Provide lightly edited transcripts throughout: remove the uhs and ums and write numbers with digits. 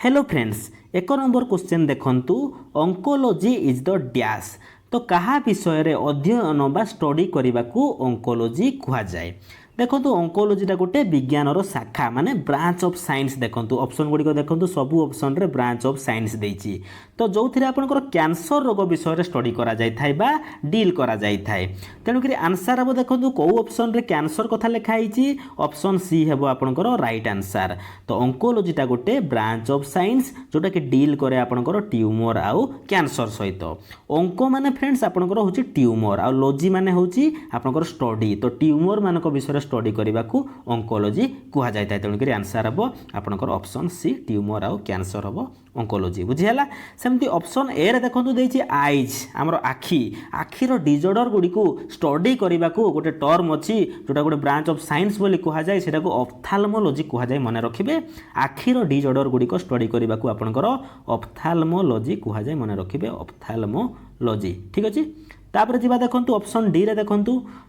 Hello friends एक number question देखंतु oncology is the dash तो कहा विषय रे अध्ययन बा स्टडी करने को ओंकोलॉजी कहा जाए। देखो ओंकोलॉजीटा गोटे विज्ञानर शाखा माने ब्रांच ऑफ साइंस। देखो ऑप्शन गुड़िक देखो सबू ऑप्शन रे ब्रांच ऑफ साइंस देइछि तो जो थी आपनकर कैंसर रोग विषय रे स्टडी करा जाय थाय बा डील करा जाय थाय। तेणुक आंसर हम देखो कौ ऑप्शन रे कैंसर कथा लिखाई ऑप्शन सी हेबो आपनकर राइट आंसर। तो ओंकोलॉजीटा गोटे ब्रांच ऑफ साइंस जोटा कि डील करे आपनकर ट्यूमर आउ कैंसर सहित। ओंको माने फ्रेंड्स आपनकर होची ट्यूमर आउ लॉजी माने होची आपनकर स्टडी। तो ट्यूमर मानक विषय स्टडी करने को ओंकोलॉजी कहा जाए। तेणुक आंसर हम आपनकर ऑप्शन सी ट्यूमर आउ कैंसर हम ओंकोलॉजी बुझीगला। सेमती ऑप्शन ए रे देखो देइछि आइज आमर आखि आखिर डिजॉर्डर गुडी को स्टडी करने को गोटे टर्म अच्छी जोटा गोटे ब्रांच ऑफ साइंस बोली कहा जाए सेटा को ऑप्थाल्मोलॉजी कहा जाए। मन रखिबे आखिर डिजॉर्डर गुडी को स्टडी करने को आपनकर ऑप्थाल्मोलॉजी कहा जाए। मन रखिबे ऑप्थाल्मोलॉजी ठीक अछि। तापर जी देखो ऑप्शन डी रे देखो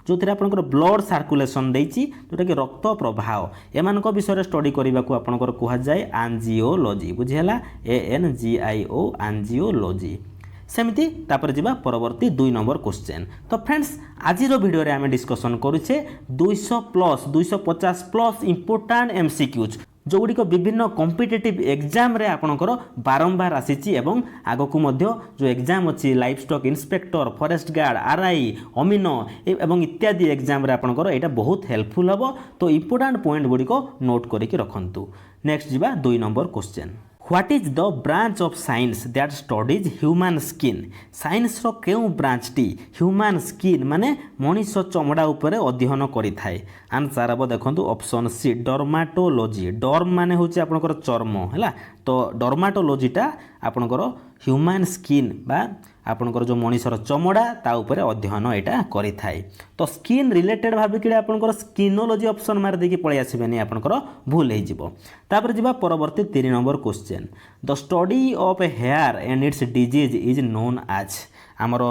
जो थे आपनकर ब्लड सर्कुलेशन देइछि जोटा कि रक्त प्रवाह एमानक विषय स्टडी करने को आपनकर कहा जाए एंजियोलॉजी बुझीगला ANGIO एंजियोलॉजी। सेमती तापर जीवा परवर्ती 2 नंबर क्वेश्चन। तो फ्रेंड्स आज वीडियो रे आमे डिस्कशन करूचे 200 प्लस 250 प्लस इंपोर्टेंट MCQs जो गुड़िक विभिन्न कॉम्पिटिटिव एग्जाम रे आपनकर बारंबार आसीची एवं आगकू मध्य जो एग्जाम अच्छी life stock inspector forest guard RI amino एवं इत्यादि एग्जाम रे आपनकर एटा बहुत हेल्पफुल हबो। तो इंपोर्टेंट पॉइंट गुड़िक नोट करके रखंतु। नेक्स्ट जीवा 2 number question. What is the branch of science that studies human skin? Science रो केउ ब्रांच टी ह्यूमन स्किन माने मनीष चमड़ा उपरे अध्ययन करि थाए। आंसर अब देखंतु ऑप्शन सी डर्माटोलॉजी। डर्म माने होची आपनकर चर्म हैला। तो डर्माटोलॉजीटा आपनकर ह्यूमन स्किन बा आपनकर जो मनीषर चमड़ा ता उपरे अध्ययन एटा करि थाए। तो स्किन रिलेटेड भाबिकिडे आपनकर स्किनोलॉजी ऑप्शन मार देकी पळै आसीबेनी आपनकर भूल हे जिवो। तापर जिबा परवर्ती 3 number question. The study of hair and its disease is known as आमर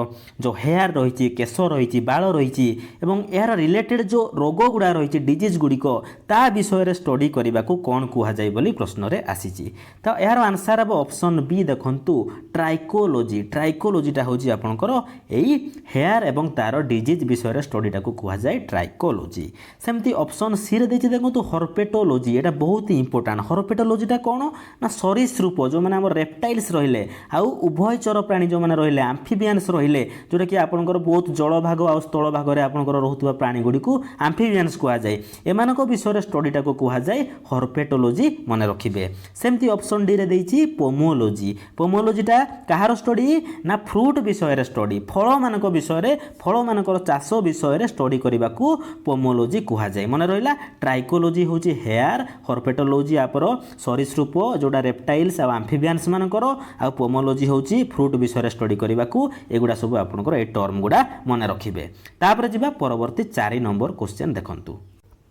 जो हेयर रही केश रही बाल रही एवं यार रिलेटेड जो रोग गुड़ा रही डिजीज गुड़िक ता विषय रे स्टडी करने को कौन कह जाए बोली प्रश्न रे आसीची। तो यार आंसर हम ऑप्शन बी देखंतु ट्राइकोलॉजी। ट्राइकोलॉजीटा होची आपनकर एई हेयर एवं तार डिजीज विषय रे स्टडीटा को कह जाए ट्राइकोलॉजी। सेमती ऑप्शन सी रे देछि देखंतु हर्पेटोलॉजी। एटा बहुत ही इंपोर्टेंट। हर्पेटोलॉजीटा कौन ना सरीसृप जो माने हमर रेप्टाइल्स रहिले आउ उभयचर प्राणी जो माने रहिले एम्फिबियंस रहिले जोटा कि आपनकर बहुत जल भाग आ स्थल भाग रे आपनकर रहउतबा प्राणी गुडी को एम्फिबियंस कहा जाए। एमानक विषय रे स्टडीटा को कहा जाए हर्पेटोलॉजी मन रखिबे। सेमती ऑप्शन डी रे देछि पोमोलॉजी। पोमोलॉजीटा कहार स्टडी ना फ्रूट विषय रे स्टडी फल मानक विषय रे फल मानकर चाष विषय रे स्टडी करबा को पोमोलॉजी कहा जाए। मन रहिला ट्राइकोलॉजी होछि हेयर हर्पेटोलॉजी आपर सरीसृप जोटा रेप्टाइल्स आ एम्फिबियंस मानकर आ पोमोलॉजी होछि फ्रूट विषय रे स्टडी करबा को एगुड़ा सब आपनकर ए टर्म गुड़ा मन रखिबे। तापर जिबा परवर्ती 4 नंबर क्वेश्चन देखंतु।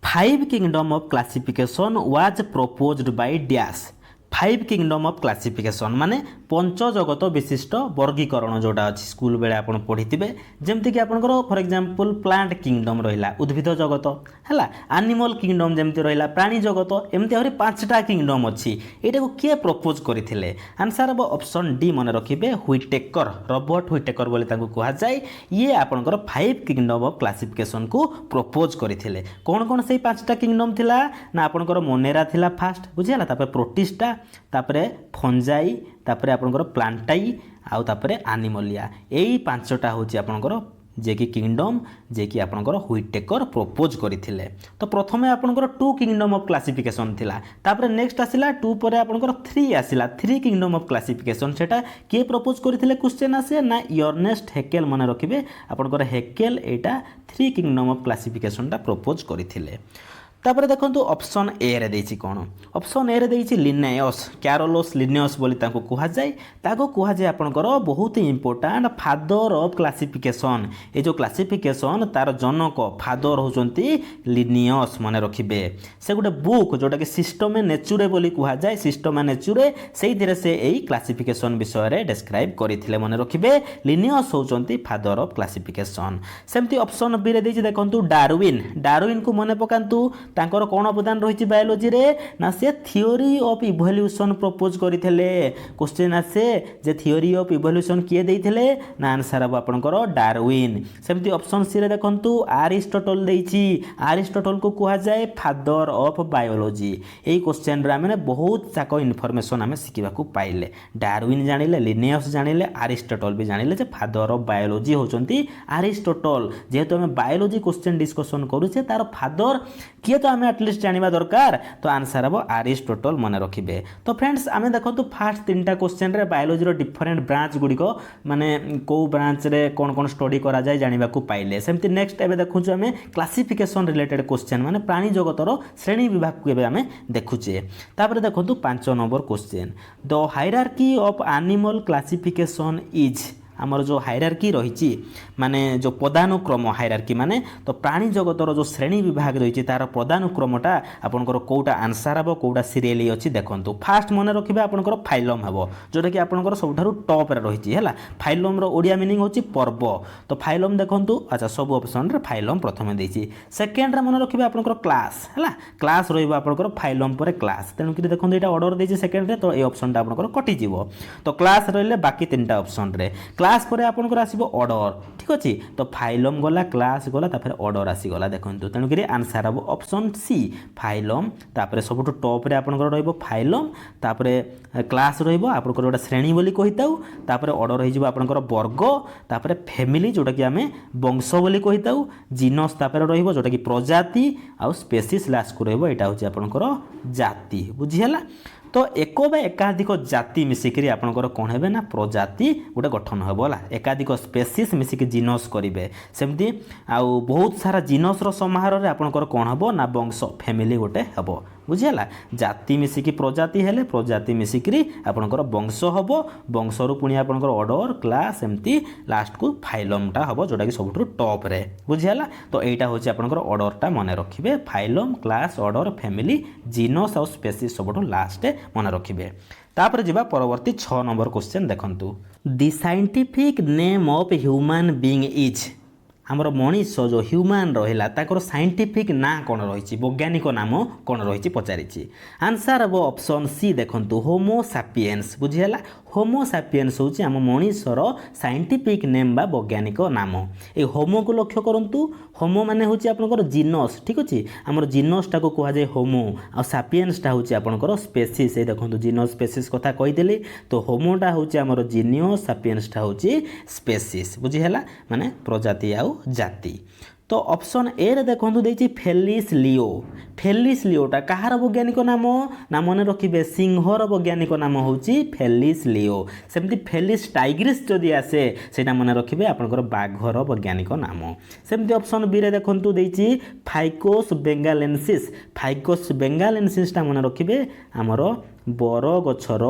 5 kingdom of classification was proposed by dash. 5 kingdom of classification माने पंच जगत विशिष्ट वर्गीकरण जोटा अछि स्कूल बेले आपण पढ़िथिबे। जेमति कि आपनकर फॉर एग्जांपल प्लांट किंगडम रहिला उद्भिद जगत हैला एनिमल किंगडम जेमति रहिला प्राणी जगत एमति आहुरी 5टा किंगडम अछि। एटा को के propose करिथिले answer of option D मन रखिबे व्हिटेकर। रॉबर्ट व्हिटेकर बोले तांको कहा जाय। ये आपनकर 5 किंगडम ऑफ क्लासिफिकेशन को प्रपोज करिथिले। कोन कोन सेही 5टा किंगडम थिला ना आपनकर मोनेरा थिला फास्ट बुझियाला तापर प्रोटिस्टा तापरे फंजाई तापरे आपनकर प्लांटाई आउ तापरे एनिमलिया एई 5टा होची आपनकर जे कि किंगडम जे कि आपनकर व्हिटेकर प्रपोज करिथिले। तो प्रथमे आपनकर 2 किंगडम ऑफ क्लासिफिकेशन थिला तापरे नेक्स्ट आसिला 2 परे आपनकर 3 आसिला 3 किंगडम ऑफ क्लासिफिकेशन सेटा के प्रपोज करिथिले क्वेश्चन आसे ना अर्नेस्ट हैकेल मन रखिबे। आपनकर Hückel Etah 3 kingdom of क्लासिफिकेशनटा propose करिथिले। तापर देखंतु ऑप्शन ए रे देछि कोन ऑप्शन ए रे देछि लिन्नेयस कैरोलोस लिन्नेयस बोली ताको कहा जाय। ताको कहा जाय आपनकर बहुत ही इंपोर्टेंट फादर ऑफ क्लासिफिकेशन। ए जो क्लासिफिकेशन तार जनक फादर होचंती लिन्नेयस मन रखिबे। से गुटे बुक जोटा कि सिस्टम नेचुरे बोली कहा जाय। सिस्टम नेचुरे सेही थिरे से एई क्लासिफिकेशन विषय रे डिस्क्राइब करिथिले मन रखिबे। लिन्नेयस होचंती फादर ऑफ क्लासिफिकेशन। सेमती ऑप्शन बी रे देछि देखंतु डार्विन। डार्विन को मने पकांतु तांकर कोन अवदान रही बायोलोजी रे ना से थियोरी ऑफ इवोल्यूशन प्रपोज करथिले क्वेश्चन आसे जे थियोरी ऑफ इवोल्यूशन किए देथिले ना आंसर अब आपनकर डार्विन सेमती ऑप्शन सी रे देखंतु एरिस्टोटल देछि एरिस्टोटल को कहा जाए father of biology AE question रे हमने बहुत जाक इनफॉरमेशन हमें सिखिबा को पाइले डार्विन जानिले लिनियस जानिले एरिस्टोटल भी जानिले जे फादर ऑफ बायोलॉजी होचंती एरिस्टोटल जेहेतु हमें बायोलॉजी क्वेश्चन डिस्कशन करूचे तार फादर किए तो हमें एटलिस्ट जानिबा दरकार तो आंसर अब एरिस्टोटल मन रखिबे। तो फ्रेंड्स हमें देखंतु फास्ट तीनटा क्वेश्चन रे बायोलॉजी रो डिफरेंट ब्रांच गुडिको माने को ब्रांच रे कोन कोन स्टडी करा जाय जानिबा को पाइले सेमती नेक्स्ट एबे देखुछु हमें क्लासिफिकेशन रिलेटेड क्वेश्चन माने प्राणी जगतर श्रेणी विभाग को एबे हमें देखुचे। तापर देखंतु 5 number question the hierarchy of animal classification is आमर जो हायरार्की रही माने जो पदानुक्रम हायरार्की माने तो प्राणी जगतर जो श्रेणी विभाग रही तार पदानुक्रमटा आपनकर कोटा आंसर हम कोटा सीरियली अच्छी देखंतु फास्ट मन रखिबे आपनकर फाइलम हम जोटा कि आपनकर सबठारु टॉप रे रही है फाइलम रो ओडिया मीनिंग होची पर्व तो फाइलम देखंतु अच्छा सब ऑप्शन रे फाइलम प्रथम देछि सेकंड रे मन रखिबे आपनकर क्लास है क्लास रहिबो आपनकर फाइलम पर क्लास तेनु कि देखंतु एटा ऑर्डर देछि सेकंड रे तो ए ऑप्शन टा आपनकर कटि जीवो तो क्लास रहले बाकी तीनटा ऑप्शन रे क्लास पर आपनकर आसीबो ऑर्डर ठीक अछि तो फाइलम गला क्लास गला तापर ऑर्डर आसी गला देखंतु तेनु कि answer of option C phylum तापर सबटु टॉप रे आपनकर रहइबो फाइलम तापर क्लास रहइबो आपनकर गोटा श्रेणी बोली कहिताउ तापर ऑर्डर रहि जिवो आपनकर वर्ग तापर फैमिली जोटा कि हमें वंश बोली कहिताउ जीनस तापर रहइबो जोटा कि प्रजाति आ स्पेसीज लास्ट को रहइबो एटा होची आपनकर जाति बुझी हला तो एक बा एकाधिक जाति मिसिकी आपनकर कौन हेबे ना प्रजाति गोटे गठन हेबो ला एकाधिक स्पेसीज मिसिकी जीनस करिवे सेमती आउ बहुत सारा जीनस रो समाहार रे आपनकर कौन हेबो ना वंश फैमिली गोटे हेबो बुझिला जाति मिसिकी प्रजाति हेले प्रजाति मिसिकी आपनकर वंश हेबो वंशरु पुणी आपनकर ऑर्डर क्लास एमती लास्ट को फाइलमटा हेबो जोटा कि सबठु टॉप रे बुझिला तो एटा होची आपनकर ऑर्डरटा मने रखिबे phylum class order family genus और स्पेसीज सबठु लास्ट मन रखिबे। तापर जिबा परवर्ती 6 नंबर क्वेश्चन देखंतु the scientific name of human being is आमर मनीष जो ह्यूमन रहिला ताकर साइंटिफिक ना कौन रही वैज्ञानिक नाम कौन रही पचारि आंसर अब ऑप्शन सी देखंतु होमो सापिएंस बुझिला होमो सापिएंस होची आम मनीषर साइंटिफिक नेम बा वैज्ञानिक नाम ए होमो को लक्ष्य करंतु होमो माने होची आपनकर जीनस ठीक अछि हमर जीनस टा को कहा जाय होमो आ सापिएंस टा होची आपनकर स्पेसीज ए देखंतु जीनस स्पेसीज कथा कहि देली तो होमो टा होची हमर जीनियस सापिएंस टा होची स्पेसीज बुझिला माने प्रजाति आ जाति तो ऑप्शन ए रे देखंतु देछि फेलिस लिओटा कहार वैज्ञानिक नाम ना मन रखिबे सिंहर वैज्ञानिक नाम होची फेलिस लिओ सेमती फेलिस टाइग्रिस जदि आसे सेटा मन रखिबे आपनकर बाघर वैज्ञानिक नाम सेमती ऑप्शन बी रे देखंतु देछि फाइकोस बेंगालेंसिस ता मन रखिबे हमर बर गछर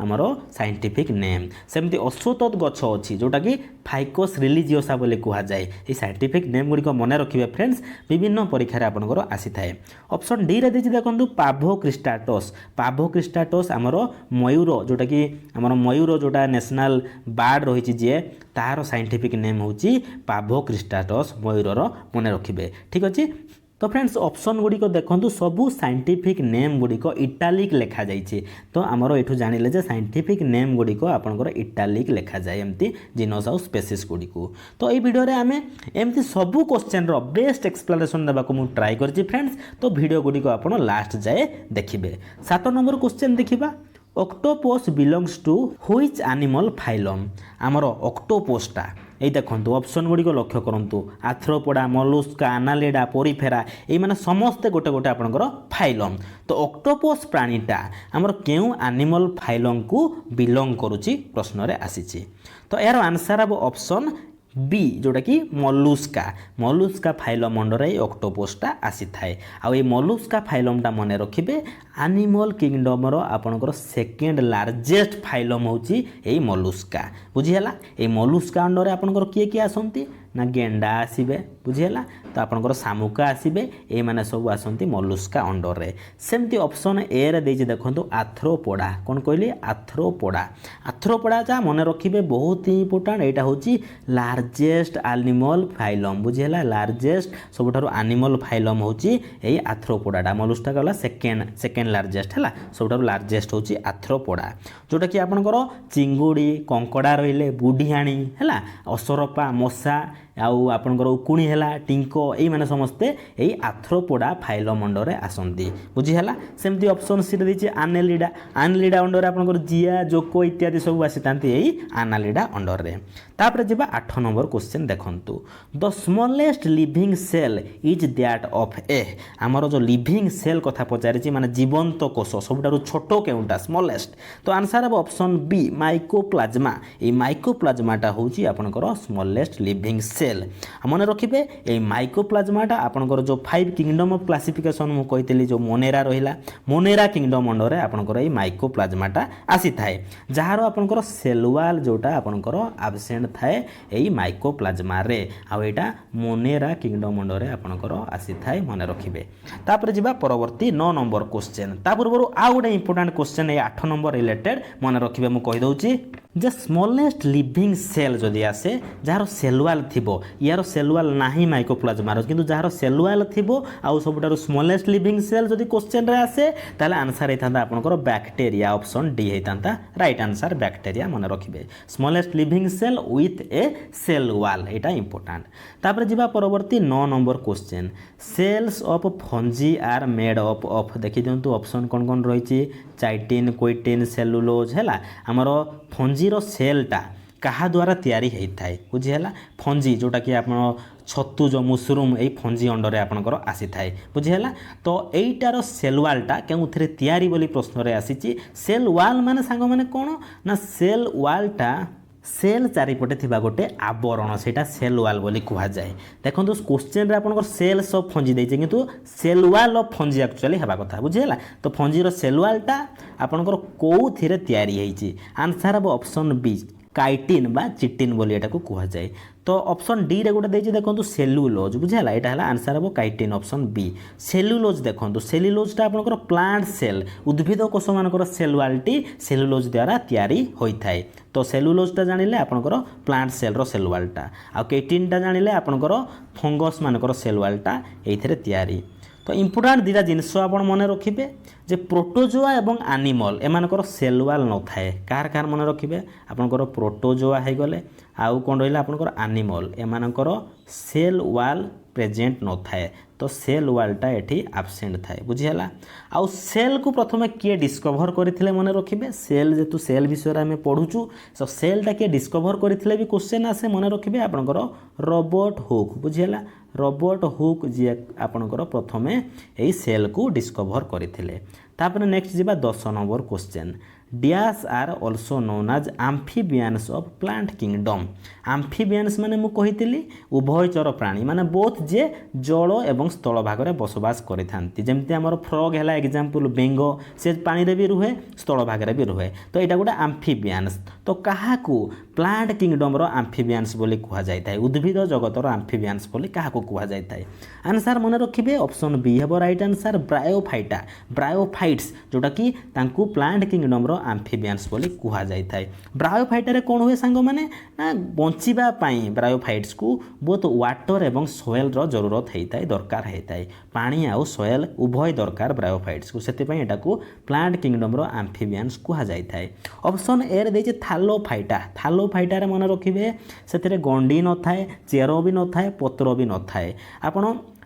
आमर साइंटिफिक नेम सेमती अश्वत्थ गछ अच्छी जोटा कि फाइकोस रिलीजियोसा बोली कहा जाए ये साइंटिफिक नेम गुड़िक मन रखिए फ्रेंड्स विभिन्न परीक्षा आपनकर आसी थाए। ऑप्शन डी रे देछि देखंतु पाभो क्रिस्टाटस आमर मयूर जोटा कि आमर मयूर जोटा नेशनल बार्ड रही जे तार साइंटिफिक नेम होची पाभो क्रिस्टाटस मयूरर मन रखिए ठीक अछि। तो फ्रेंड्स ऑप्शन गुड़िक देखंतु सबू साइंटिफिक नेम गुड़िक इटालिक लेखा जाइए तो आमर एठू जानिले जे साइंटिफिक नेम गुड़िक आपनकर इटालिक लेखा जाए एमती जीनस आउ स्पेसीज गुड़िक तो ये वीडियो रे आमे एमती सबू क्वेश्चन रो बेस्ट एक्सप्लेनेशन देबा को मु ट्राई करछि फ्रेंड्स तो वीडियो गुड़िक आपण लास्ट जाए देखिबे। 7 नंबर क्वेश्चन देखिबा octopus belongs to which animal phylum आमर ऑक्टोपसटा ये देखो ऑप्शन गुड़िक लक्ष्य करूँ आर्थ्रोपोडा मलुस्का एनालिडा पोरिफेरा ये माने समस्ते गोटे गोटे आपनकर फाइलम तो ऑक्टोपस प्राणीटा आमर केउ एनिमल फाइलम को बिलोंग करुची प्रश्न रे आसीची तो यार आंसर अब ऑप्शन बी जोटा कि मलुस्का फाइलम अंडर ये ऑक्टोपसटा आसी थाए आ ये मलुस्का फाइलमटा मन रखिबे एनिमल किंगडम रो आपनकर सेकेंड लार्जेस्ट फाइलम होची ए मलुस्का बुझिहला ए मलुस्का अंडर आपनकर किए किए आसंती ना गेंडा आसबे बुझीगला तो आपंकर शामुका आसबे ये सब आसती मलुस्का अंडर रे सेमती ऑप्शन ए रे देछि देखंतु आर्थ्रोपोडा कौन कहली आर्थ्रोपोडा जहाँ मन रखिए बहुत ही इंपोर्टेंट एटा होची लार्जेस्ट एनिमल फाइलम बुझीगला लार्जेस्ट सबुठारु एनिमल फाइलम होची एई आर्थ्रोपोडाटा मलुस्का गला सेकेंड लार्जेस्ट है सबुठारु लार्जेस्ट होची आर्थ्रोपोडा जोटा कि आपनकर चिंगुड़ी कंकड़ा रहिले बुढ़ियाणी है असरपा मशा आउ आपनकर उकुणी है टिंक ये मैंने समस्ते यही आर्थ्रोपोडा फाइलम अंडर आसती बुझीगला सेमती ऑप्शन सी देती आनेलिडा अंडर आपनकर जिया जोको इत्यादि सब आसी यही आनालिडा अंडर रे तापर जिबा 8 नंबर क्वेश्चन देखंतु the smallest living cell is that of a आमर जो लिविंग सेल कथा पचारि माने जीवंत कोष सबुठारु छोटो केउटा स्मॉलेस्ट तो answer of option B mycoplasma ये माइकोप्लाज्माटा होची आपनकर स्मॉलेस्ट लिविंग सेल मन रखिबे ए माइकोप्लाज्माटा आपनकर जो 5 किंगडम ऑफ क्लासिफिकेशन मु कहितली जो मोनेरा रहिला मोनेरा किंगडम अंडर रे आपनकर ए माइकोप्लाज्माटा आसी थाए जहार आपनकर सेल वॉल जोटा आपनकर एब्सेंट थाए एई माइकोप्लाज्मा रे आ एटा मोनेरा किंगडम अंडर रे आपनकर आसी थाए मन रखिबे तापर जिबा परवर्ती 9 नंबर क्वेश्चन ता पूर्व आ गोटे इंपोर्टेंट क्वेश्चन ए 8 नंबर रिलेटेड मन रखिबे मु कहि दउची जे स्मॉलेस्ट लिविंग सेल जदि आसे जार सेल वॉल थिबो यार सेल वॉल नाही माइकोप्लाज्मा किंतु जार सेल वॉल थिबो आ सबुठारु स्मॉलेस्ट लिविंग सेल जदि क्वेश्चन रे आसे ताले आंसर हेतांता आपनकर बैक्टीरिया ऑप्शन डी हेतांता राइट आंसर बैक्टीरिया मन रखिबे smallest living cell with a cell wall एटा इंपोर्टेंट तापर जिबा परवर्ती 9 number question cells of fungi are made up of देखि दियंतु ऑप्शन कोन कोन रहिछि चाइटिन क्विटिन सेलुलोज हैला हमरो फंजीर सेलटा कहा द्वारा तैयारी होता है बुझीगला फंजी जोटा कि आप छतु जो मशरूम यही फंजी अंडर आपंकर आसी थाए बुझीगला तो यहीटार सेल वालटा क्यों तैयारी बोली प्रश्न आसी सेल वाल माने सांग माने कौन ना सेल वालटा सेल चारिपटे थिबा गोटे आवरण सेटा सेल वाल बोली कहा जाए देखो क्वेश्चन रे आपनकर सेल सब फंजी देइछे किंतु cell wall of fungi actually हेबा कथा बुझीगला तो फंजीर सेल वालटा आपनकर कोउथिरे तैयारी हेइछि answer of option B chitin बा चिटिन बोली एटा को कहा जाए तो ऑप्शन डी रे गोटे देइछि देखंतु सेलुलोज बुझीगला एटा हला आंसर अब काइटिन ऑप्शन बी सेलुलोज देखंतु सेलुलोजटा आपनकर प्लांट सेल उद्भिद कोष मानकर सेल वालटी सेलुलोज द्वारा तैयारी होई थाए तो सेलुलोजटा जानिले आपनकर प्लांट सेल रो सेल वालटा आ काइटिनटा जानिले आपनकर फंगस मानकर सेल वालटा एइथरे तैयारी तो इंपोर्टेंट दुटा जिनस आप मन रखिए जे प्रोटोजोआ एवं एनिमल एमानकर सेल वाल न थाए कार कार मन रखिए आपनकर प्रोटोजोआ हो गले आउ कौन रहा आपनकर एनिमल एमानकर सेल वाल प्रेजेंट न थाए तो सेल वालटा एठी एब्सेंट थाए बुझीगला आउ सेल को प्रथमे किए डिस्कवर करथिले मन रखिए सेल जेतु सेल विषय आम पढ़ुचु सो सेलटा किए डिस्कवर करथिले भी क्वेश्चन आसे मन रखिए आपनकर रॉबर्ट हुक बुझीगला रॉबर्ट हुक जी आपनकर प्रथमे एई सेल को डिस्कवर करथिले तापर नेक्स्ट जिबा 10 number question dash are also known as amphibians of plant kingdom amphibians माने मु कहितली उभयचर प्राणी माने बोथ जे जल एवं स्थल भाग में बसवास करिथांती जेमति हमर फ्रॉग हैला एग्जांपल बेंग से पानी रे भी रुहे स्थल भाग रे भी रुहे तो एटा गोटे आम्फिबियंस तो काहाकू प्लांट किंगडम रो आम्फिबियंस बोली कहा जाय थाए उद्भिद जगतर आम्फिबियंस बोली काहाकू कहा जाय थाए आंसर मन रखिबे ऑप्शन बी हेबो राइट आंसर ब्रायोफाइट्स जोटा कि तांकू प्लांट किंगडम रो आम्फिबियंस बोली कहा जाय थाए ब्रायोफाइट रे कोन हुए सांग माने ना बंचिबा पई ब्रायोफाइट्स को बोथ वाटर एवं सोयल रो जरूरत हेताए दरकार हेताए पानी आउ सोयल उभय दरकार ब्रायोफाइट्स को सेते पई एटा को प्लांट किंगडम रो आम्फिबियंस कहा जाय थाए ऑप्शन ए रे देजे थालोफाइटा रे मन रखिबे सेते गंडी न थाए चेरो भी न थाए पत्र भी न थाए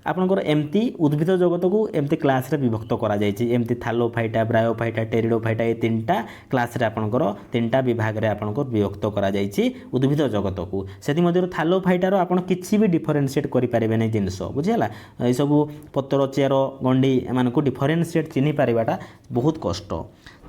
आपनकर एमती उद्भिद जगत को एमती क्लास रे विभक्त करा जायछि एमती थालोफाइटा ब्रायोफाइटा टेरिडोफाइटा ये तीनटा क्लास रे आपनकर तीनटा विभाग रे आपनकर विभक्त करा जायछि उद्भिद जगत को सेति मध्य थालोफाइटा रो आपण किछि भी डिफरेंशिएट करि पारिबे नै जिंस बुझियला ए सब पत्र चेरो गंडी एमान को डिफरेंशिएट चिन्हि पारिबाटा बहुत कष्ट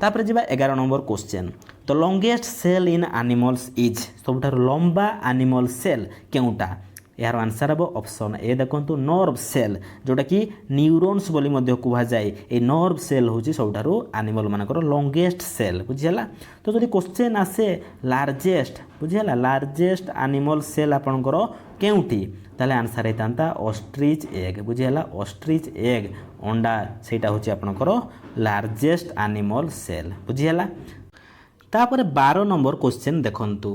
तापर जिबा 11 number question the longest cell in animals is सबठार लंबा एनिमल सेल केउटा यार आंसर हम ऑप्शन ए देखो नर्व सेल जोटा कि न्यूरॉन्स बोली मध्य कुहा जाए ए नर्व सेल होची सबठारु एनिमल मानकर लॉन्गेस्ट सेल बुझिला। तो जदि क्वेश्चन आसे लार्जेस्ट बुझिला लार्जेस्ट एनिमल सेल आपनकर केउठी ताले आंसर होता ऑस्ट्रिच एग बुझिला ऑस्ट्रिच एग अंडा सेटा होची आपनकर लार्जेस्ट एनिमल सेल बुझिला। तापर 12 नंबर क्वेश्चन देखंतु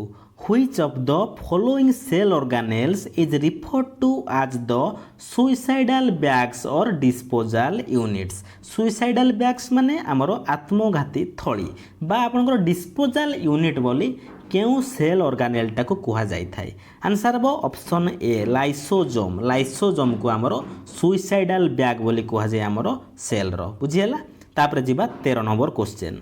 which of the following cell organelles is referred to as the suicidal bags और डिस्पोजल यूनिट्स। सुइसाइडल बैग्स माने हमर आत्मघाती थली बा आपनकर डिस्पोजल यूनिट बोली केउ सेल ऑर्गेनेल टाको कुहा जाई थाए। आंसर हम ऑप्शन ए लाइसोजोम लाइसोजोम को हमर सुइसाइडल बैग बोली कुहा जाय हमर सेल रो बुझियला। तापर जिबा 13 number question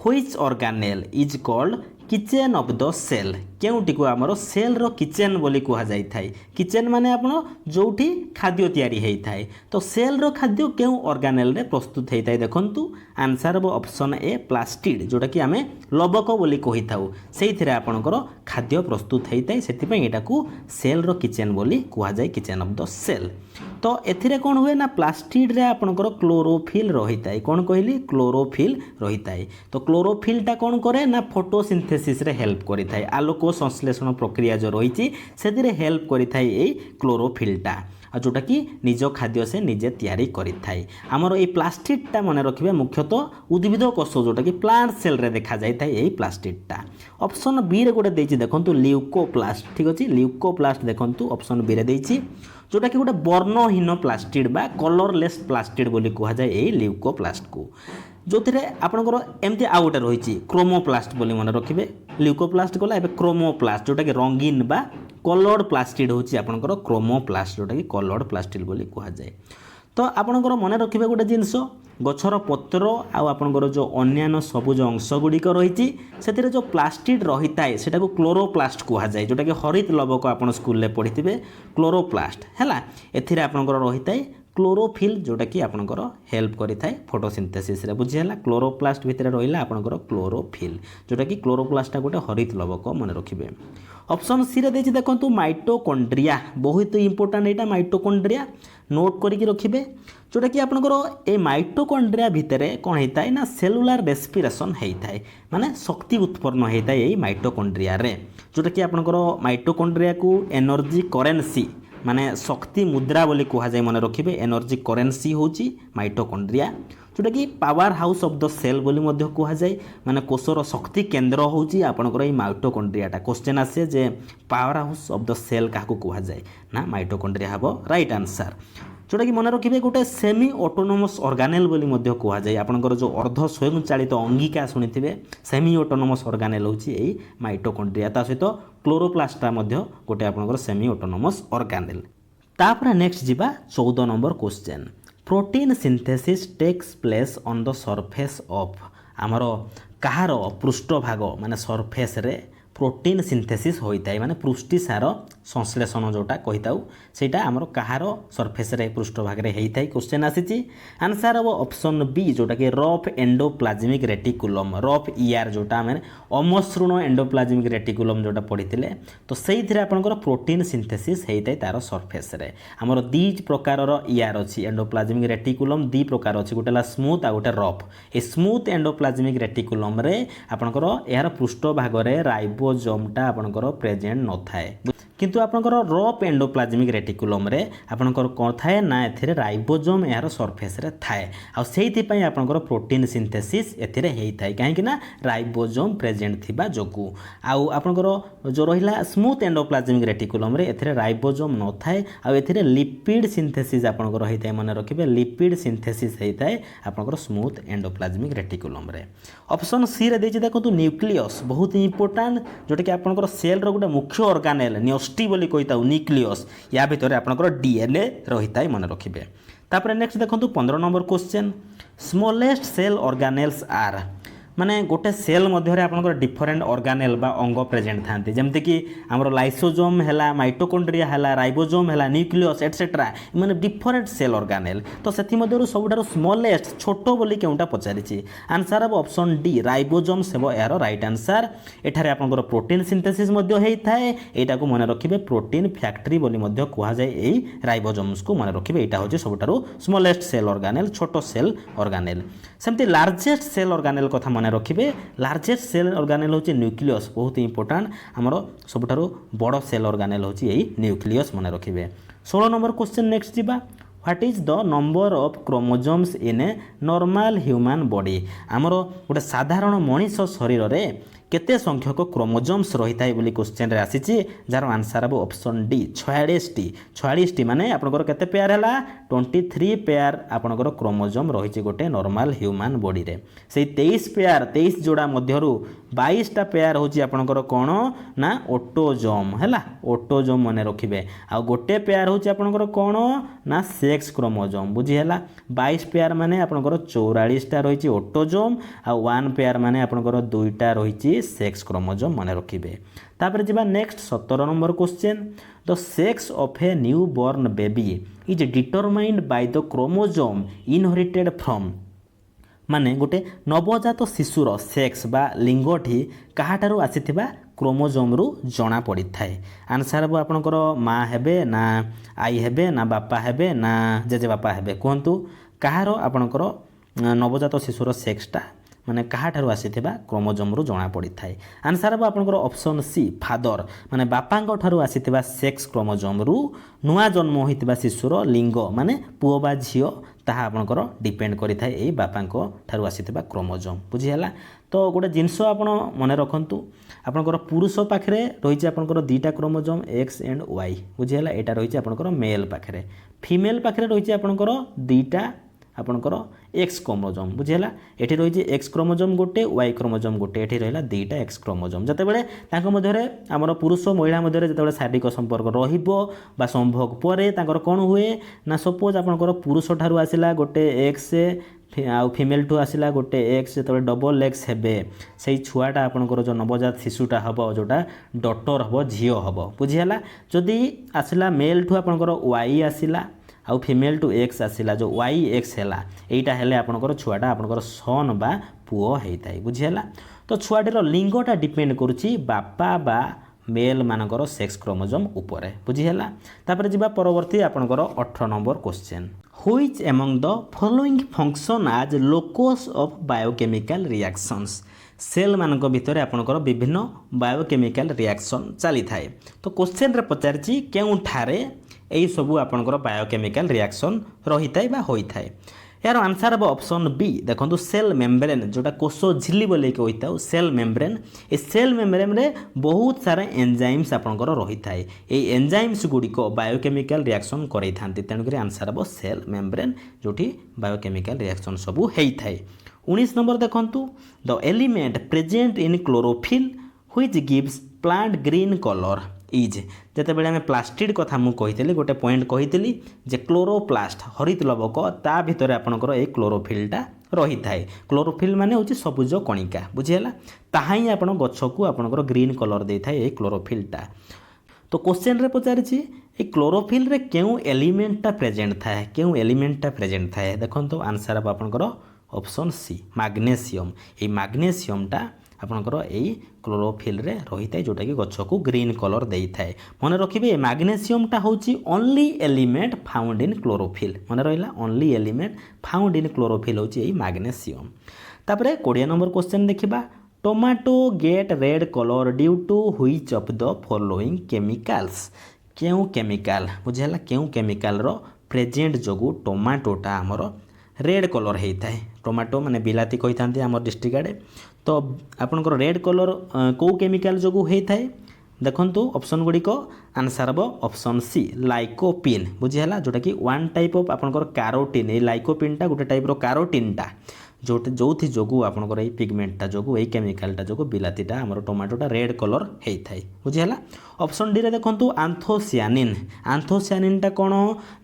which organelle is called kitchen of the cell केउटी को हमर सेल रो किचेन बोली कुहा जाई थाए। किचेन माने आपण जोठी खाद्य तयारी हेई थाए तो सेल रो खाद्य केउ ऑर्गेनेल रे प्रस्तुत हेई थाए देखंतु आंसर हम ऑप्शन ए प्लास्टिड जोटा कि आमे लबक बोली कहि थाउ सेइथिरे आपणकर खाद्य प्रस्तुत हेई थाए सेति पई एटा को सेल रो किचेन बोली कुहा जाय किचेन ऑफ द सेल। तो एथिरे कोन हुए ना प्लास्टिड रे आपणकर क्लोरोफिल रही थाए कोन कहली क्लोरोफिल रही थाए। तो क्लोरोफिल टा कोन करे ना फोटोसिंथेसिस रे हेल्प करि थाए आलोक संश्लेषण प्रक्रिया जो रही से हेल्प करि थाए ए क्लोरोफिलटा जोटा कि निज खाद्य से निजे तैयारी करि थाए। हमर ए प्लास्टिडटा मन रखिबे मुख्यतः उद्भिद कोष जोटा कि प्लांट सेल रे देखा जाय थाए ए प्लास्टिडटा। ऑप्शन बी रे गोटे देछि देखंतु ल्यूकोप्लास्ट ठीक अछि ल्यूकोप्लास्ट देखंतु ऑप्शन बी रे देछि जोटा कि गोटे वर्णहीन प्लास्टिड बा कलरलेस प्लास्टिड बोली कुहा जाय ए ल्यूकोप्लास्ट को जो थे आपंकर एमती आउ गोटे रही क्रोमोप्लास्ट बोली मन रखिए ल्यूकोप्लास्ट गला एबे क्रोमोप्लास्ट जोटा कि रंगीन बा कलर्ड प्लास्टिड होची आपंकर क्रोमोप्लास्ट जोटा कि कलर्ड प्लास्टिड बोली कुहा जाए। तो आपंकर मन रखिए गोटे जिनस गछर पत्र आउ आपंकर जो अन्यान्य सबुज अंश गुड़िक रही से जो प्लास्टिड रही थाए सेटा को क्लोरोप्लास्ट कुहा जाए जोटा कि हरित लवक आप स्कूल पढ़ी क्लोरोप्लास्ट है एथिरे आपंकर रही थाए क्लोरोफिल जोटा कि आपंकर हेल्प करि थाए फोटोसिंथेसिस रे बुझिला। क्लोरोप्लास्ट भितर रहिला आपंकर क्लोरोफिल जोटा कि क्लोरोप्लास्ट गोटे हरित लवक मन रखिए। ऑप्शन सी रे देछि देखंतु माइटोकॉन्ड्रिया बहुत इंपोर्टेंट एटा माइटोकॉन्ड्रिया नोट करिक रखिए जोटा कि आपंकर ए माइटोकॉन्ड्रिया भितर कौन होता है ना सेलुलार रेस्पिरेशन होता है माने शक्ति उत्पन्न होता है ये माइटोकॉन्ड्रिया रे जोटा कि आपंकर माइटोकॉन्ड्रिया को एनर्जी करेन्सी माने शक्ति मुद्रा बोली कुहा जाए मन रखिए एनर्जी करेन्सी होची माइटोकॉन्ड्रिया जोटा कि power house of the cell बोली मध्य कुहा जाए माने कोषर शक्ति केंद्र होची आपनकर ये माइटोकॉन्ड्रियाटा क्वेश्चन आसे जे power house of the cell काको कुहा जाए ना माइटोकॉन्ड्रिया हबो राइट आंसर जोटा कि मन रखिए गोटे सेमी ऑटोनोमस ऑर्गेनेल बोली मध्य कुहा जाए आपनकर जो अर्ध स्वयं चालित अंगिका सुनिथिबे सेमी ऑटोनोमस ऑर्गेनेल होची एई माइटोकॉन्ड्रिया ता सहित क्लोरोप्लास्टा मध्य गोटे आपनकर सेमी ऑटोनोमस ऑर्गेनेल। तापर नेक्स्ट जिबा 14 number question protein synthesis takes place on the surface of आमर कहार पृष्ठभाग माने सरफेस रे प्रोटीन सिंथेसिस होता है माने पुष्टि सार संश्लेषण जोटा कहीता सेटा आमर कहार सरफेस रे पृष्ठभाग रे होता है क्वेश्चन आसी आंसर हम ऑप्शन बी जोटा कि rough endoplasmic reticulum rough ER जोटा आम अमसृण एंडोप्लाज्मिक रेटिकुलम जोटा पढ़ी तो से आपंकर प्रोटीन सिंथेसिस होता है तार सरफेस रे आमर दी प्रकार ईआर अच्छी एंडोप्लाज्मिक रेटिकुलम दी प्रकार अच्छी गोटे स्मूथ आ गोटे rough a smooth endoplasmic reticulum रे आपंकर यार पृष्ठभाग रे राइबोसोमटा आपंकर प्रेजेंट न थाए किंतु आपंकर रफ एंडोप्लाज्मिक रेटिकुलम रे आपंकर कौन थाए ना एथिरे राइबोसोम यार सरफेस रे थाए आ सेहिथि पई आपंकर प्रोटीन सिंथेसिस एथिरे हेई थाए काहे कि ना राइबोसोम प्रेजेंट थिबा जोगु आउ आपंकर जो रहिला स्मूथ एंडोप्लाज्मिक रेटिकुलम रे एथिरे राइबोसोम न थाए आ एथिरे लिपिड सिंथेसिस आपंकर हेई थाए माने रखिबे लिपिड सिंथेसिस हेई थाए आपंकर स्मूथ एंडोप्लाज्मिक रेटिकुलम रे। ऑप्शन सी रे देछि देखो न्यूक्लियस बहुत इंपोर्टेंट जोटा कि आपंकर सेल रो गोटे मुख्य ऑर्गेनेल न्यूस्टी बोली कहिता न्यूक्लियस या भितर आपंकर डीएनए रहिता मन रखिबे। तापर नेक्स्ट देखंतु 15 number question smallest cell organelles are ମାନେ ଗୋଟେ ସେଲ୍ ମଧ୍ୟରେ ଆପଣଙ୍କର ଡିଫରେଣ୍ଟ ଅର୍ଗାନେଲ୍ ବା ଅଙ୍ଗ ପ୍ରେଜେଣ୍ଟ ଥାନ୍ତି ଯେମିତିକି ଆମର ଲାଇସୋଜୋମ୍ ହେଲା ମାଇଟୋକଣ୍ଡ୍ରିଆ ହେଲା ରାଇବୋଜୋମ୍ ହେଲା ନ୍ୟୁକ୍ଲିୟସ୍ ଏଟସେଟ୍ରା ମାନେ ଡିଫରେଣ୍ଟ ସେଲ୍ ଅର୍ଗାନେଲ୍ ତ ସେଥିମଧ୍ୟରୁ ସବୁଠାରୁ ସ୍ମଲେଷ୍ଟ ଛୋଟ ବୋଲି କେଉଁଟା ପଚାରିଛି ଆନ୍ସର୍ ହେବ ଅପସନ୍ ଡି ରାଇବୋଜୋମ୍ସ ହେବ ଏହାର ରାଇଟ୍ ଆନ୍ସର୍ ଏଠାରେ ଆପଣଙ୍କର ପ୍ରୋଟିନ୍ ସିନ୍ଥେସିସ୍ ମଧ୍ୟ ହେଇଥାଏ ଏଇଟାକୁ ମନେ ରଖିବେ ପ୍ରୋଟିନ୍ ଫ୍ୟାକ୍ଟ୍ରି ବୋଲି ମଧ୍ୟ କୁହାଯାଏ ଏଇ ରାଇବୋଜୋମ୍ସକୁ ମନେ ରଖିବେ ଏଇଟା ହେଉଛି ସବୁଠାରୁ ସ୍ମଲେଷ୍ଟ ସେଲ୍ ଅର୍ଗାନେଲ୍ ଛୋଟ ସେଲ୍ ଅର୍ଗାନେଲ୍ ସେମିତି ଲାର୍ଜେଷ୍ଟ ସେଲ୍ ଅର୍ଗାନେଲ୍ କଥା ମନେ ରଖିବେ ଲାର୍ଜେଷ୍ଟ ସେଲ୍ ଅର୍ଗାନେଲ୍ ହେଉଛି ନ୍ୟୁକ୍ଲିୟସ୍ ବହୁତ ଇମ୍ପୋର୍ଟାଣ୍ଟ ଆମର ସବୁଠାରୁ ବଡ଼ ସେଲ୍ ଅର୍ଗାନେଲ୍ ହେଉଛି ଏଇ ନ୍ୟୁକ୍ଲିୟସ୍ ମନେ ରଖିବେ 16 ନମ୍ବର କ୍ୱେଶ୍ଚନ୍ ନେକ୍ସଟ ଯିବା What is the number of chromosomes in a normal human body? ଆମର ଗୋଟେ ସାଧାରଣ ମଣିଷ ଶରୀରରେ କେତେ ସଂଖ୍ୟକ କ୍ରୋମୋଜୋମ୍ସ ରହିଥାଏ ବୋଲି କ୍ୱେଶ୍ଚନରେ ଆସିଛି ଯାହାର ଆନ୍ସର୍ ହେବ ଅପସନ୍ ଡି 46ଟି 46ଟି ମାନେ ଆପଣଙ୍କର କେତେ ପେୟାର ହେଲା 23 ପେୟାର ଆପଣଙ୍କର କ୍ରୋମୋଜୋମ୍ ରହିଛି ଗୋଟେ ନର୍ମାଲ ହ୍ୟୁମାନ୍ ବଡ଼ିରେ ସେଇ 23 ପେୟାର 23 ଯୋଡ଼ା ମଧ୍ୟରୁ 22ଟା ପେୟାର ହେଉଛି ଆପଣଙ୍କର କ'ଣ ନା ଅଟୋଜୋମ୍ ହେଲା ଅଟୋଜୋମ୍ ମନେ ରଖିବେ ଆଉ ଗୋଟେ ପେୟାର ହେଉଛି ଆପଣଙ୍କର କ'ଣ ନା ସେକ୍ସ କ୍ରୋମୋଜୋମ୍ ବୁଝି ହେଲା 22 ପେୟାର ମାନେ ଆପଣଙ୍କର 44ଟା ରହିଛି ଅଟୋଜୋମ୍ ଆଉ 1 ପେୟାର ମାନେ ଆପଣଙ୍କର 2ଟା ରହିଛି ସେକ୍ସ କ୍ରୋମୋଜୋମ୍ ମନେ ରଖିବେ ତାପରେ ଯିବା next 17 number question the sex of a new born baby is determined by the chromosome inherited from ମାନେ ଗୋଟେ ନବଜାତ ଶିଶୁର ସେକ୍ସ ବା ଲିଙ୍ଗଟି କାହାଠାରୁ ଆସିଥିବା କ୍ରୋମୋଜୋମ୍ରୁ ଜଣା ପଡ଼ିଥାଏ ଆନ୍ସର୍ ହେବ ଆପଣଙ୍କର ମା ହେବେ ନା ଆଈ ହେବେ ନା ବାପା ହେବେ ନା ଜେଜେବାପା ହେବେ କୁହନ୍ତୁ କାହାର ଆପଣଙ୍କର ନବଜାତ ଶିଶୁର ସେକ୍ସଟା ମାନେ କାହାଠାରୁ ଆସିଥିବା କ୍ରୋମୋଜୋମ୍ରୁ ଜଣା ପଡ଼ିଥାଏ ଆନ୍ସର୍ ହେବ ଆପଣଙ୍କର ଅପସନ୍ ସି ଫାଦର ମାନେ ବାପାଙ୍କ ଠାରୁ ଆସିଥିବା ସେକ୍ସ କ୍ରୋମୋଜୋମ୍ରୁ ନୂଆ ଜନ୍ମ ହୋଇଥିବା ଶିଶୁର ଲିଙ୍ଗ ମାନେ ପୁଅ ବା ଝିଅ ତାହା ଆପଣଙ୍କର ଡିପେଣ୍ଡ କରିଥାଏ ଏଇ ବାପାଙ୍କ ଠାରୁ ଆସିଥିବା କ୍ରୋମୋଜୋମ୍ ବୁଝିହେଲା ତ ଗୋଟେ ଜିନିଷ ଆପଣ ମନେ ରଖନ୍ତୁ ଆପଣଙ୍କର ପୁରୁଷ ପାଖରେ ରହିଛି ଆପଣଙ୍କର ଦୁଇଟା କ୍ରୋମୋଜୋମ୍ ଏକ୍ସ ଆଣ୍ଡ ୱାଇ ବୁଝିହେଲା ଏଇଟା ରହିଛି ଆପଣଙ୍କର ମେଲ୍ ପାଖରେ ଫିମେଲ୍ ପାଖରେ ରହିଛି ଆପଣଙ୍କର ଦୁଇଟା ଆପଣଙ୍କର ଏକ୍ସ କ୍ରୋମୋଜୋମ୍ ବୁଝିହେଲା ଏଠି ରହିଛି ଏକ୍ସ କ୍ରୋମୋଜୋମ୍ ଗୋଟେ ୱାଇ କ୍ରୋମୋଜୋମ୍ ଗୋଟେ ଏଠି ରହିଲା ଦୁଇଟା ଏକ୍ସ କ୍ରୋମୋଜୋମ୍ ଯେତେବେଳେ ତାଙ୍କ ମଧ୍ୟରେ ଆମର ପୁରୁଷ ମହିଳା ମଧ୍ୟରେ ଯେତେବେଳେ ଶାରୀରିକ ସମ୍ପର୍କ ରହିବ ବା ସମ୍ଭୋଗ ପରେ ତାଙ୍କର କ'ଣ ହୁଏ ନା ସପୋଜ୍ ଆପଣଙ୍କର ପୁରୁଷ ଠାରୁ ଆସିଲା ଗୋଟେ ଏକ୍ସ ଆଉ ଫିମେଲ୍ ଠୁ ଆସିଲା ଗୋଟେ ଏକ୍ସ ଯେତେବେଳେ ଡବଲ୍ ଏକ୍ସ ହେବେ ସେଇ ଛୁଆଟା ଆପଣଙ୍କର ଯେଉଁ ନବଜାତ ଶିଶୁଟା ହେବ ଯେଉଁଟା ଡଟର ହେବ ଝିଅ ହେବ ବୁଝିହେଲା ଯଦି ଆସିଲା ମେଲ୍ ଠୁ ଆପଣଙ୍କର ୱାଇ ଆସିଲା ଆଉ ଫିମେଲ୍ ଟୁ ଏକ୍ସ ଆସିଲା ଯେଉଁ ୱାଇ ଏକ୍ସ ହେଲା ଏଇଟା ହେଲେ ଆପଣଙ୍କର ଛୁଆଟା ଆପଣଙ୍କର ସନ୍ ବା ପୁଅ ହେଇଥାଏ ବୁଝିହେଲା ତ ଛୁଆଟିର ଲିଙ୍ଗଟା ଡିପେଣ୍ଡ କରୁଛି ବାପା ବା ମେଲ୍ ମାନଙ୍କର ସେକ୍ସ କ୍ରୋମୋଜୋମ୍ ଉପରେ ବୁଝିହେଲା ତାପରେ ଯିବା ପରବର୍ତ୍ତୀ ଆପଣଙ୍କର 18 number question which among the following function as locus of biochemical reactions cell ମାନଙ୍କ ଭିତରେ ଆପଣଙ୍କର ବିଭିନ୍ନ ବାୟୋକେମିକାଲ ରିଆକ୍ସନ୍ ଚାଲିଥାଏ ତ କ୍ୱେଶ୍ଚନରେ ପଚାରିଛି କେଉଁଠାରେ এই সবু আপনার বায়োকেমিকাল রিয়াকশন রহিথায় বা হইথায় यार आंसर हम ऑप्शन बी देखो सेल मेम्ब्रेन जोटा कोष झिल्ली बोल कही सेल मेम्ब्रेन ए सेल मेम्ब्रेन रे बहुत सारा एंजाइम्स आपंकर रही थाए ये एंजाइम्स गुड़िक बायोकेमिकल रिएक्शन करई थांती तेणुक आंसर हम सेल मेम्ब्रेन जोटी बायोकेमिकल रिएक्शन सबू होता है 19 नंबर देखूँ the element present in chlorophyll which gives plant green colour is जिते बड़े आम प्लास्टिड कथा मुझे गोटे पॉइंट कही जे क्लोरोप्लास्ट हरित लवक ता भितर आपणकर ये क्लोरोफिलटा रही थाए क्लोरोफिल माने हूँ सबुज कणिका बुझीगला ताहा ही आप गछ को आपणकर ग्रीन कलर दे थाए ये क्लोरोफिलटा तो क्वेश्चन रे पचारि ये क्लोरोफिल रे क्यों एलिमेंटा प्रेजेंट थाए क्यों एलिमेंटा प्रेजेंट थाए देखो तो आंसर अब आपणकर ऑप्शन सी मैग्नेशियम ये मैग्नेशियमटा आपणकर यही क्लोरोफिल रे रही थाए जोटा कि गछ को ग्रीन कलर दे थाए मन रखिए मैग्नेशियमटा हूँ only element found in chlorophyll मन रहा only element found in chlorophyll हूँ यही मैग्नेशियम तापर 20 नंबर क्वेश्चन देखा tomato get red colour due to which of the following chemicals क्यों केमिकल बुझेगा क्यों केमिकल रो प्रेजेंट जोगु टोमाटोटा आमर रेड कलर होता है टोमाटो माने बिलाती कही था आम डिस्ट्रिक्ट आड़े तो आपंकर रेड कलर कौ केमिकल जो होता है देखो ऑप्शन गुड़िक आंसर हम ऑप्शन सी लाइकोपिन बुझीगला जोटा कि वन टाइप ऑफ आपंकर कैरोटीन ये लाइकोपिनटा गोटे टाइप रो कैरोटीनटा जो जो आपंकर ये पिगमेंटा जो ये केमिकालटा जो बिलातीटा आम टमाटोटा रेड कलर होता है बुझीगला। ऑप्शन डी रे देखंतु आंथोसियानिन। आंथोसियानिनटा कौन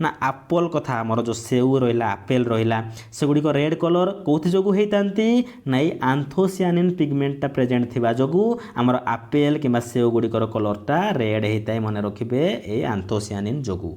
ना आप्पल कथा आमर जो सेउ रहा आपेल रहा सेगुड़िक रेड कलर कौथि जो होता ना ये आंथोसियानिन पिगमेंटा प्रेजेंट थिबा जोगु आमर आपेल कि सेउ गुड़िकर कलरटा रेड होता है मन रखिए ये आंथोसियानिन जोगु।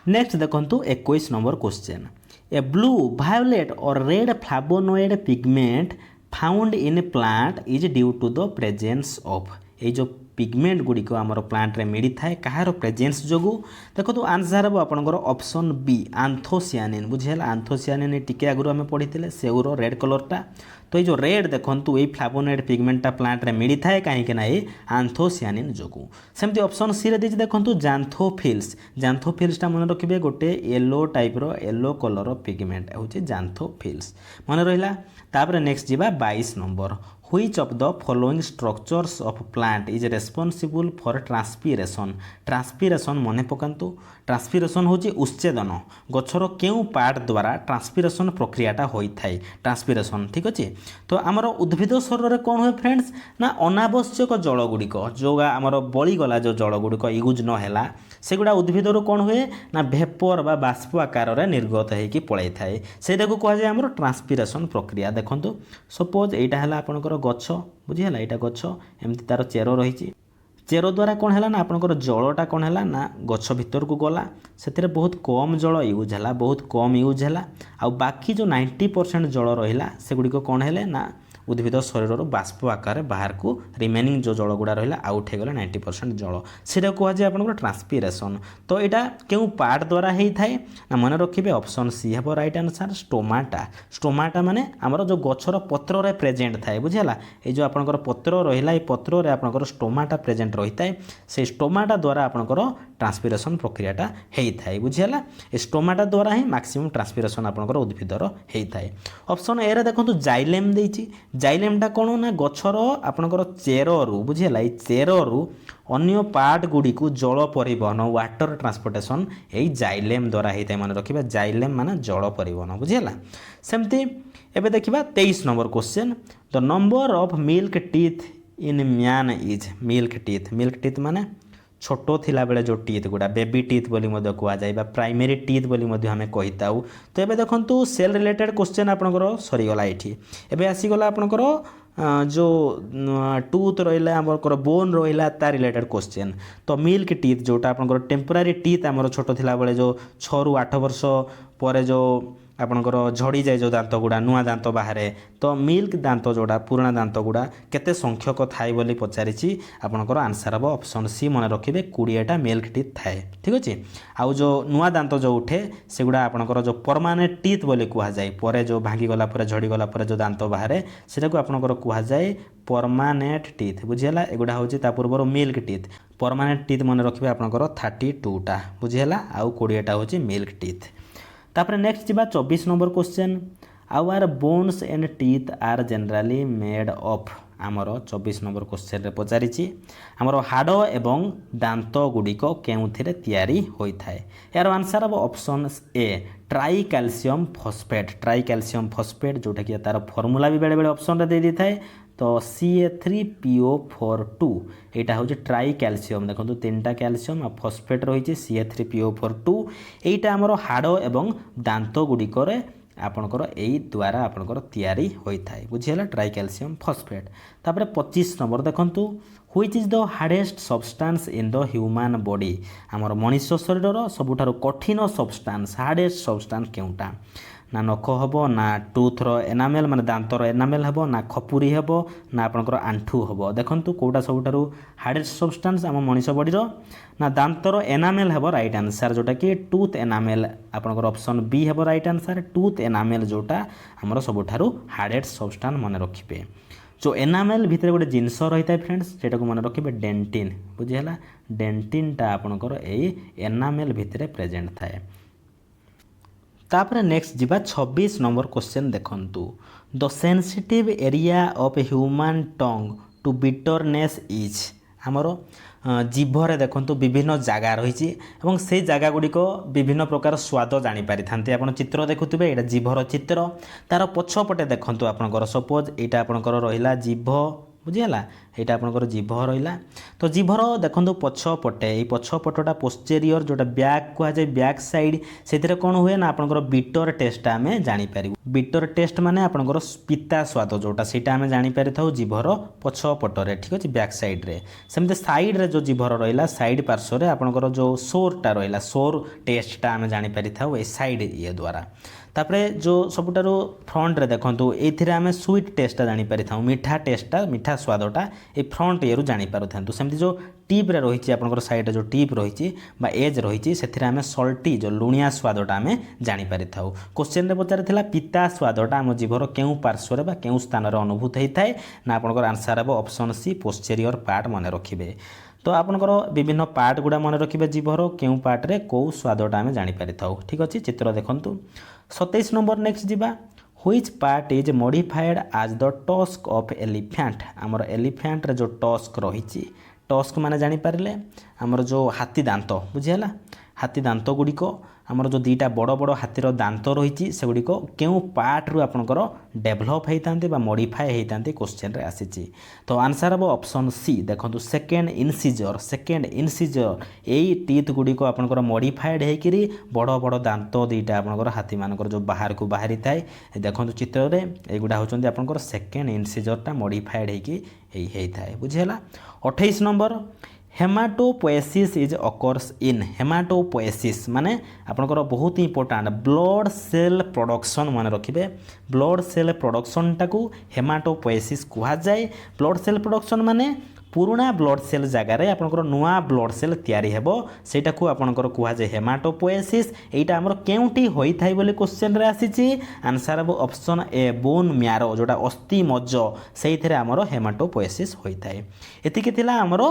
नेक्स्ट देखंतु 21 number question. A blue violet और red flavonoid pigment found in plant is due to the presence of. ये जो पिगमेंट गुड़िक आमर प्लांट रे मिली थाए कहार प्रेजेंस जोगु देखो तो आंसर हम आपंकर ऑप्शन बी आंथोसियानिन बुझेगा। आंथोसियानिन टिके आगु आम पढ़ी थे सेउर रेड कलरटा तो ये जो रेड देखो ये फ्लावोनॉइड पिगमेंटा प्लांट रे मिली थाए कहीं ये आंथोसियानिन जोगु। सेमती ऑप्शन सी रे देखो देखो जांथोफिल्स। जांथोफिल्सटा मन रखिए गोटे येलो टाइप्र येलो कलर पिगमेंट हूँ जांथोफिल्स मन रहा। तापर नेक्स्ट जीवा 22 number. Which of the following structures of plant is responsible for transpiration? Transpiration मने पकांतु ट्रांसपिरेशन होची उच्छेदन गछर केउ पार्ट द्वारा ट्रांसपिरेशन प्रक्रियाटा होइथाय ट्रांसपिरेशन ठीक अछि। तो आमर उद्भिद शरीर कौन हुए फ्रेंड्स ना अनावश्यक जल गुड़िक जो आमर बड़ी गला जो जल गुड़िक यूज न हैला सेगुड़ा उद्भिदर कौन हुए ना भेपर बा बाष्प आकार रे निर्गत होइकी पळै थाए सेटा को कहा जाय आमर ट्रांसपिरेशन प्रक्रिया। देखंतु सपोज एटा हला आपनकर गछ बुझीगला एटा गछ एमती तार चेर रही चेर द्वारा कौन है ना आपंकर जलटा कौन है ना गछ भितर को गला से बहुत कम जल यूज है बहुत कम यूज है आ बाकी जो 90% जल रहा से गुड़िक कौन है ना उद्भिद शरीर बाष्प आकार बाहर को रिमेनिंग जो जल गुड़ा रहा आउट हो गला 90% जल से कहुए आप ट्रांसपिरेशन। तो यहाँ क्यों पार्ट द्वारा होता है ना मन रखिए ऑप्शन सी हे राइट आंसर स्टोमाटा। स्टोमाटा माने आमर जो गछर पत्र रे प्रेजेंट थाए बुझीगला ये जो आपंकर पत्र रहा पत्र आपंकर स्टोमाटा प्रेजेंट रही है से स्टोमाटा द्वारा आपंकर ट्रांसपिरेशन प्रक्रियाटा होता है बुझीगला। स्टोमाटा द्वारा ही मैक्सिमम ट्रांसपिरेशन आपंकर उद्भिदर होता है। ऑप्शन ए रे देखो जाइलेम देइछि जाइलेमटा कौन ना गछर आपंकर चेरु बुझीगला ये चेरु अन्य पार्ट गुड़ी को जल परिवहन वाटर ट्रांसपोर्टेशन यही जाइलेम द्वारा होता है मन रखिए जाइलेम माने जल परिवहन बुझीगला। सेमती एबे देखिबा 23 number question. The number of milk teeth in man is milk teeth माने छोटो थिला बेले जो टीथ गुड़ा बेबी टीथ बोली मध्य कह जाए प्राइमरी टीथ बोली मध्य आमे कहिता। तो एबे देखंतु सेल रिलेटेड क्वेश्चन आपनकर सरीगला एठी एबे आसीगला आपनकर जो टूथ रहा आमर बोन रहा तार रिलेटेड क्वेश्चन। तो मिल्क टीथ जोटा आपनकर टेम्पोरारी टीथ आमर छोटो थिला बेले जो 6 ରୁ 8 वर्ष पर जो आपनकर झड़ी जाए जो दांत गुड़ा नुआ दांत बाहर तो मिल्क दांत जोड़ा पुराना दांत गुड़ा केते संख्यक थाए बोली पचारिछि आपनकर आंसर हम ऑप्शन सी मन रखिए 20टा मिल्क टीथ थाए ठीक अच्छे। आउ जो नुआ दांत जो उठे सेगुड़ा आपनकर जो परमानेंट टीथ बोली कह जाए पर जो भांगी गला पर झड़ी गला पर जो दांत बाहर सेटा को आपनकर कह जाए परमानेंट टीथ बुझीगला। एगुड़ा हूँ ता पूर्वर मिल्क टीथ परमानेंट टीथ मन रखिए आपनकर 32टा बुझीगला आउ 20टा हूँ मिल्क टीथ। तापर नेक्स्ट जीवा 24 number question. Our bones and teeth are generally made of आमर 24 नंबर क्वेश्चन रे पचारिछि आमर हाड़ एवं दांत गुड़िक केउथिरे तैयारी होइथाय। यार आंसर हम ऑप्शन ए ट्राई कैल्शियम फॉस्फेट जोटा कि तार फॉर्मूला भी बेले बेले ऑप्शन रे दे दी थाए। तो CA3PO42 यहाँ हूँ ट्राई कैल्शियम देखो 3टा कैल्शियम आ फॉस्फेट रही CA3PO42 यहाँ आमर हाड़ एवं दांत गुड़िक आपणकर यही द्वारा आपणकर तैयारी होता है बुझीगला ट्राई कैल्शियम फॉस्फेट। तापर 25 नंबर देखंतु which is the hardest substance in the human body आमर मनुष्य शरीर सबुठारु कठिन सब्सटेंस हार्डेस्ट सब्सटेंस केउटा ना नख हम ना टूथर एनामेल माने दांतर एनामेल हम ना खपुरी हम ना आपणकर आंठू हम देखंतु कोटा सबुठारु हार्डेस्ट सब्सटेंस आम मनीष बॉडीर ना दांतर एनामेल हम राइट आंसर जोटा कि टूथ एनामेल आपणकर ऑप्शन बी हम राइट आंसर टूथ एनामेल जोटा आमर सबुठारु हार्डेस्ट सब्सटेंस मन रखिबे। जो एनामेल भितर गोटे जिनस रही है फ्रेंड्स सेटा को मन रखिए डेंटिन बुझीगला डेंटिनटा आपणकर यही एनामेल भितर प्रेजेंट थाए। तापर नेक्स्ट जीवा 26 नंबर क्वेश्चन देखंतु the sensitive area of human tongue to bitterness is आमर जीभरे देखो विभिन्न जगह रही और से जगह गुड़िक विभिन्न प्रकार स्वाद जानीपारी था आप चित्र देखुए यहाँ जीभर चित्र तार पछपटे देखो आपंकर सपोज यहाँ आपंकर रहा जीभ बुझीगला यहाँ आपंकर जीभ रहा तो जीभर देखो पछपटे ये पछपटा पोस्टेरियर जोटा बैक कहुए बैक साइड से कौन हुए ना आपंकर बिटर टेस्ट आम जापर बिटर टेस्ट माने आपंकर पिता स्वाद जोटा से आम जापर था जीभर पछपटे ठीक अच्छे बैक सैड्रे सेमती सैड्रे जो जीभर रहा सैड पार्श्वर आपंकर जो सोरटा रहा सोर टेस्टा आम जापर था ये सैड ये द्वारा तापरे जो सबुठार फ्रंट रे देखो ये आम स्वीट टेस्टा जापर था मीठा टेस्टा मीठा स्वादटा ये फ्रंट ये जापर था सेमती जो टीप रे रही आपंकर सैड जो टीप रही एज रही से आम सल्टी जो लुणिया स्वादटा आम जापर था क्वेश्चन रे पचार पिता स्वादटा आम जीभर क्यों पार्श्वर बा क्यों स्थान अनुभूत होता है ना आपंकर आंसर हे ऑप्शन सी पोस्टेरियर पार्ट मन रखिए तो आपंकर विभिन्न पार्ट गुड़ा मन रखिए जीभर क्यों पार्ट रे कौ स्वादटा आम जापर था ठीक अच्छे चित्र देखूँ 27 नंबर नेक्स्ट जीवा व्हिच पार्ट इज मॉडिफाइड आज द टस्क ऑफ एलिफेंट आमर एलिफेंट रे जो टस्क रही टस्क माने जानी पारे आमर जो हाथी दांत बुझीगला हाथी दांत गुड़िक आमर जो दुईटा बड़ बड़ हाथीर दांत रही से गुड़िक क्यों पार्ट रु आपंकर डेभलप होता मॉडिफाई होता क्वेश्चन रे आसी तो आंसर हम ऑप्शन सी देखो सेकेंड इनसीजर यही टीथ गुड़िक आपंकर मॉडिफाइड होकर बड़ बड़ दांत दुईटा आपंकर हाथी मानकर जो बाहर को बाहरी थाए देखो चित्र में युवा होती आपंकर सेकेंड इनसीजरटा मॉडिफाइड होता है बुझीगला 28 नंबर हेमाटोपोएसिस इज अकर्स इन हेमाटोपोएसिस माने आपनकर बहुत इंपोर्टेंट ब्लड सेल प्रोडक्शन मन रखिए ब्लड सेल प्रोडक्शन टाकू हेमाटोपोएसिस कहा जाए ब्लड सेल प्रोडक्शन माने पुराना ब्लड सेल जगार आपंकर नुआ ब्लड सेल तैयारी हेबो सेटा को आपंकर कहा जाए हेमाटोपोएसिस एटा हमर केउटी होई थाई बोली क्वेश्चन रे आसीची answer of option A bone म्यारो जोटा अस्थि मज्ज सेइथरे हमर हेमाटोपोएसिस होई थाई एतिके थिला हमर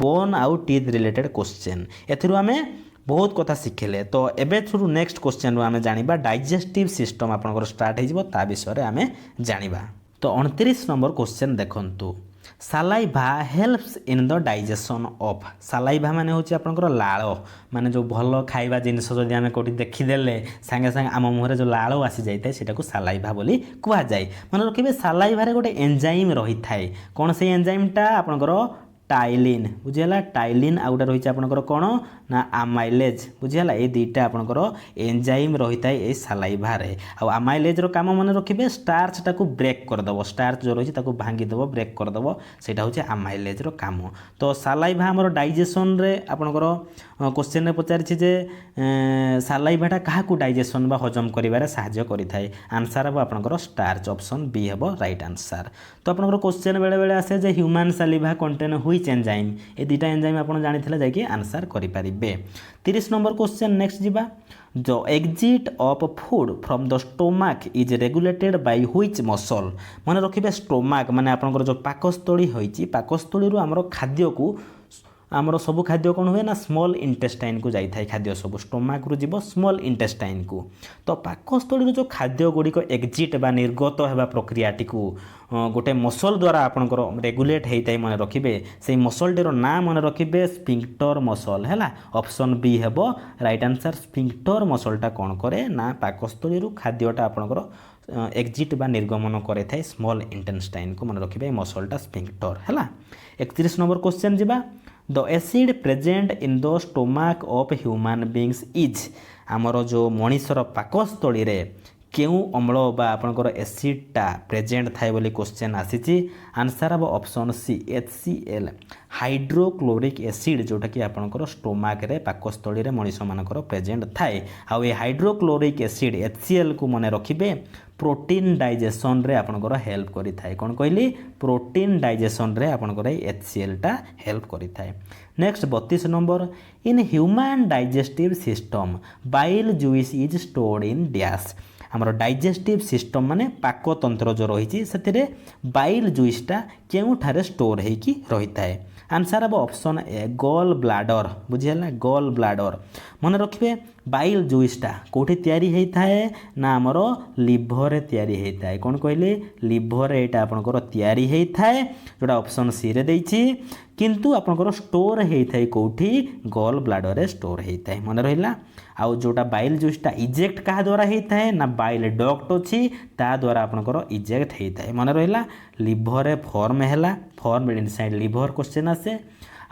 बोन आउ टीथ रिलेटेड क्वेश्चन एथिरु हमें बहुत कथा शिखिले तो एबे थ्रू नेक्स्ट क्वेश्चन रो हमें जानिबा डाइजेस्टिव सिस्टम आपनकर स्टार्ट हेजिबो ता विषय रे हमें जानिबा तो 29 नंबर क्वेश्चन देखंतु saliva helps in the digestion of saliva माने होची आपनकर लाळ माने जो भल खाइबा जिनिस जदि आमे कोठी देखिदेले संगे संगे आम मुहरे जो लाळ आसी जाइताय सेटा को सालाइभा बोली कुहा जाय माने रखिबे सालाइभा रे गोटे एंजाइम रही थाए कोन से एंजाइमटा आपनकर टाइलिन बुझीगला टाइलिन आ गोटे रही आपंकर कौन ना आमाइलेज बुझीगला ये दुईटा आपंकर एंजाइम रही है ये सालाइभारे आमाइलेज काम मन रखिए स्टार्च टाक ब्रेक करदेव स्टार्च जो रही भांगीदेव ब्रेक करदेव सेटा हूँ आमाइलेज काम तो सालाइभा आमर डाइजेसन रे आपंकर क्वेश्चन रे पचारि जे सालाइभाटा क्या डाइजेसन बा हजम करिबारे साहाय्य करिथाय आंसर हम आपंकर स्टार्च ऑप्शन बी हेबो राइट आंसर तो आपंकर क्वेश्चन बेले बेले आसे जे human saliva contain which enzyme ए दुईटा एंजाइम आपन जानिथिले जाकि आंसर करि पारिबे 30 नंबर क्वेश्चन नेक्स्ट जीवा जो exit of food from the stomach is regulated by which muscle मन रखिबे स्टोमाक माने आपनकर जो पाकस्थली होईची पाकस्थली रु हमर खाद्य को आमर सब खाद्य कौन हुए ना स्मॉल इंटेस्टाइन को जाए खाद्य सब स्टोमाक रु जीव स्मॉल इंटेस्टाइन को तो पाकस्थली जो खाद्य गुड़िक एक्जिट बा निर्गत होगा प्रक्रियाटी को गोटे मसल द्वारा आपंकर रेगुलेट होता है मन रखिए से मसलटीर ना मन रखिए स्फिंक्टर मसल है ऑप्शन बी हेब राइट आंसर स्फिंक्टर मसलटा कौन करे ना पाकस्थली खाद्यटा आपंकर एक्जिट बा निर्गमन करे थाए स्मॉल इंटेस्टाइन को मन रखिए मसलटा स्फिंक्टर है 31 नंबर क्वेश्चन जीवा the acid present in the stomach of human beings is आमर जो मनीषर पाकस्थली रे केउ अम्ल बा आपनकर एसिडटा प्रेजेंट थाए बोली क्वेश्चन आसीची आंसर हम option C HCl hydrochloric acid जोटा कि आपनकर स्टोमाक रे पाकस्थली रे मनीष मानकर प्रेजेंट थाए आ ये हाइड्रोक्लोरिक एसिड HCl को मने रखिबे प्रोटीन डाइजेशन रे आपनकर हेल्प करि थाए कोन कहली प्रोटीन डाइजेशन रे आपनकर HCl टा हेल्प करि थाए next 32 number in human digestive system bile juice is stored in dash आमर डाइजेस्टिव सिस्टम माने पाकतंत्र जो रही से बाइल जुइसटा केउठारे स्टोर होगी रही है आंसर हम ऑप्शन ए गॉल ब्लाडर बुझीगला गॉल ब्लाडर मन रखिए बाइल जुइसटा कोठी तैयारी होता ना आमर लिभर तैयारी होता है कौन कहले लिभर यहाँ आपंकर तैयारी होता है जोटा ऑप्शन सी रे देछि किंतु आपंकर स्टोर होता है कौटी गॉल ब्लाडर रे स्टोर होता है मन रहा आउ जोटा बाइल जुइसटा इजेक्ट क्या द्वारा होता है ना बाइल डक्ट अच्छी ता द्वारा आपंकर इजेक्ट होता है मन रहा लिभर फॉर्म है फॉर्म इनसाइड लिभर क्वेश्चन आसे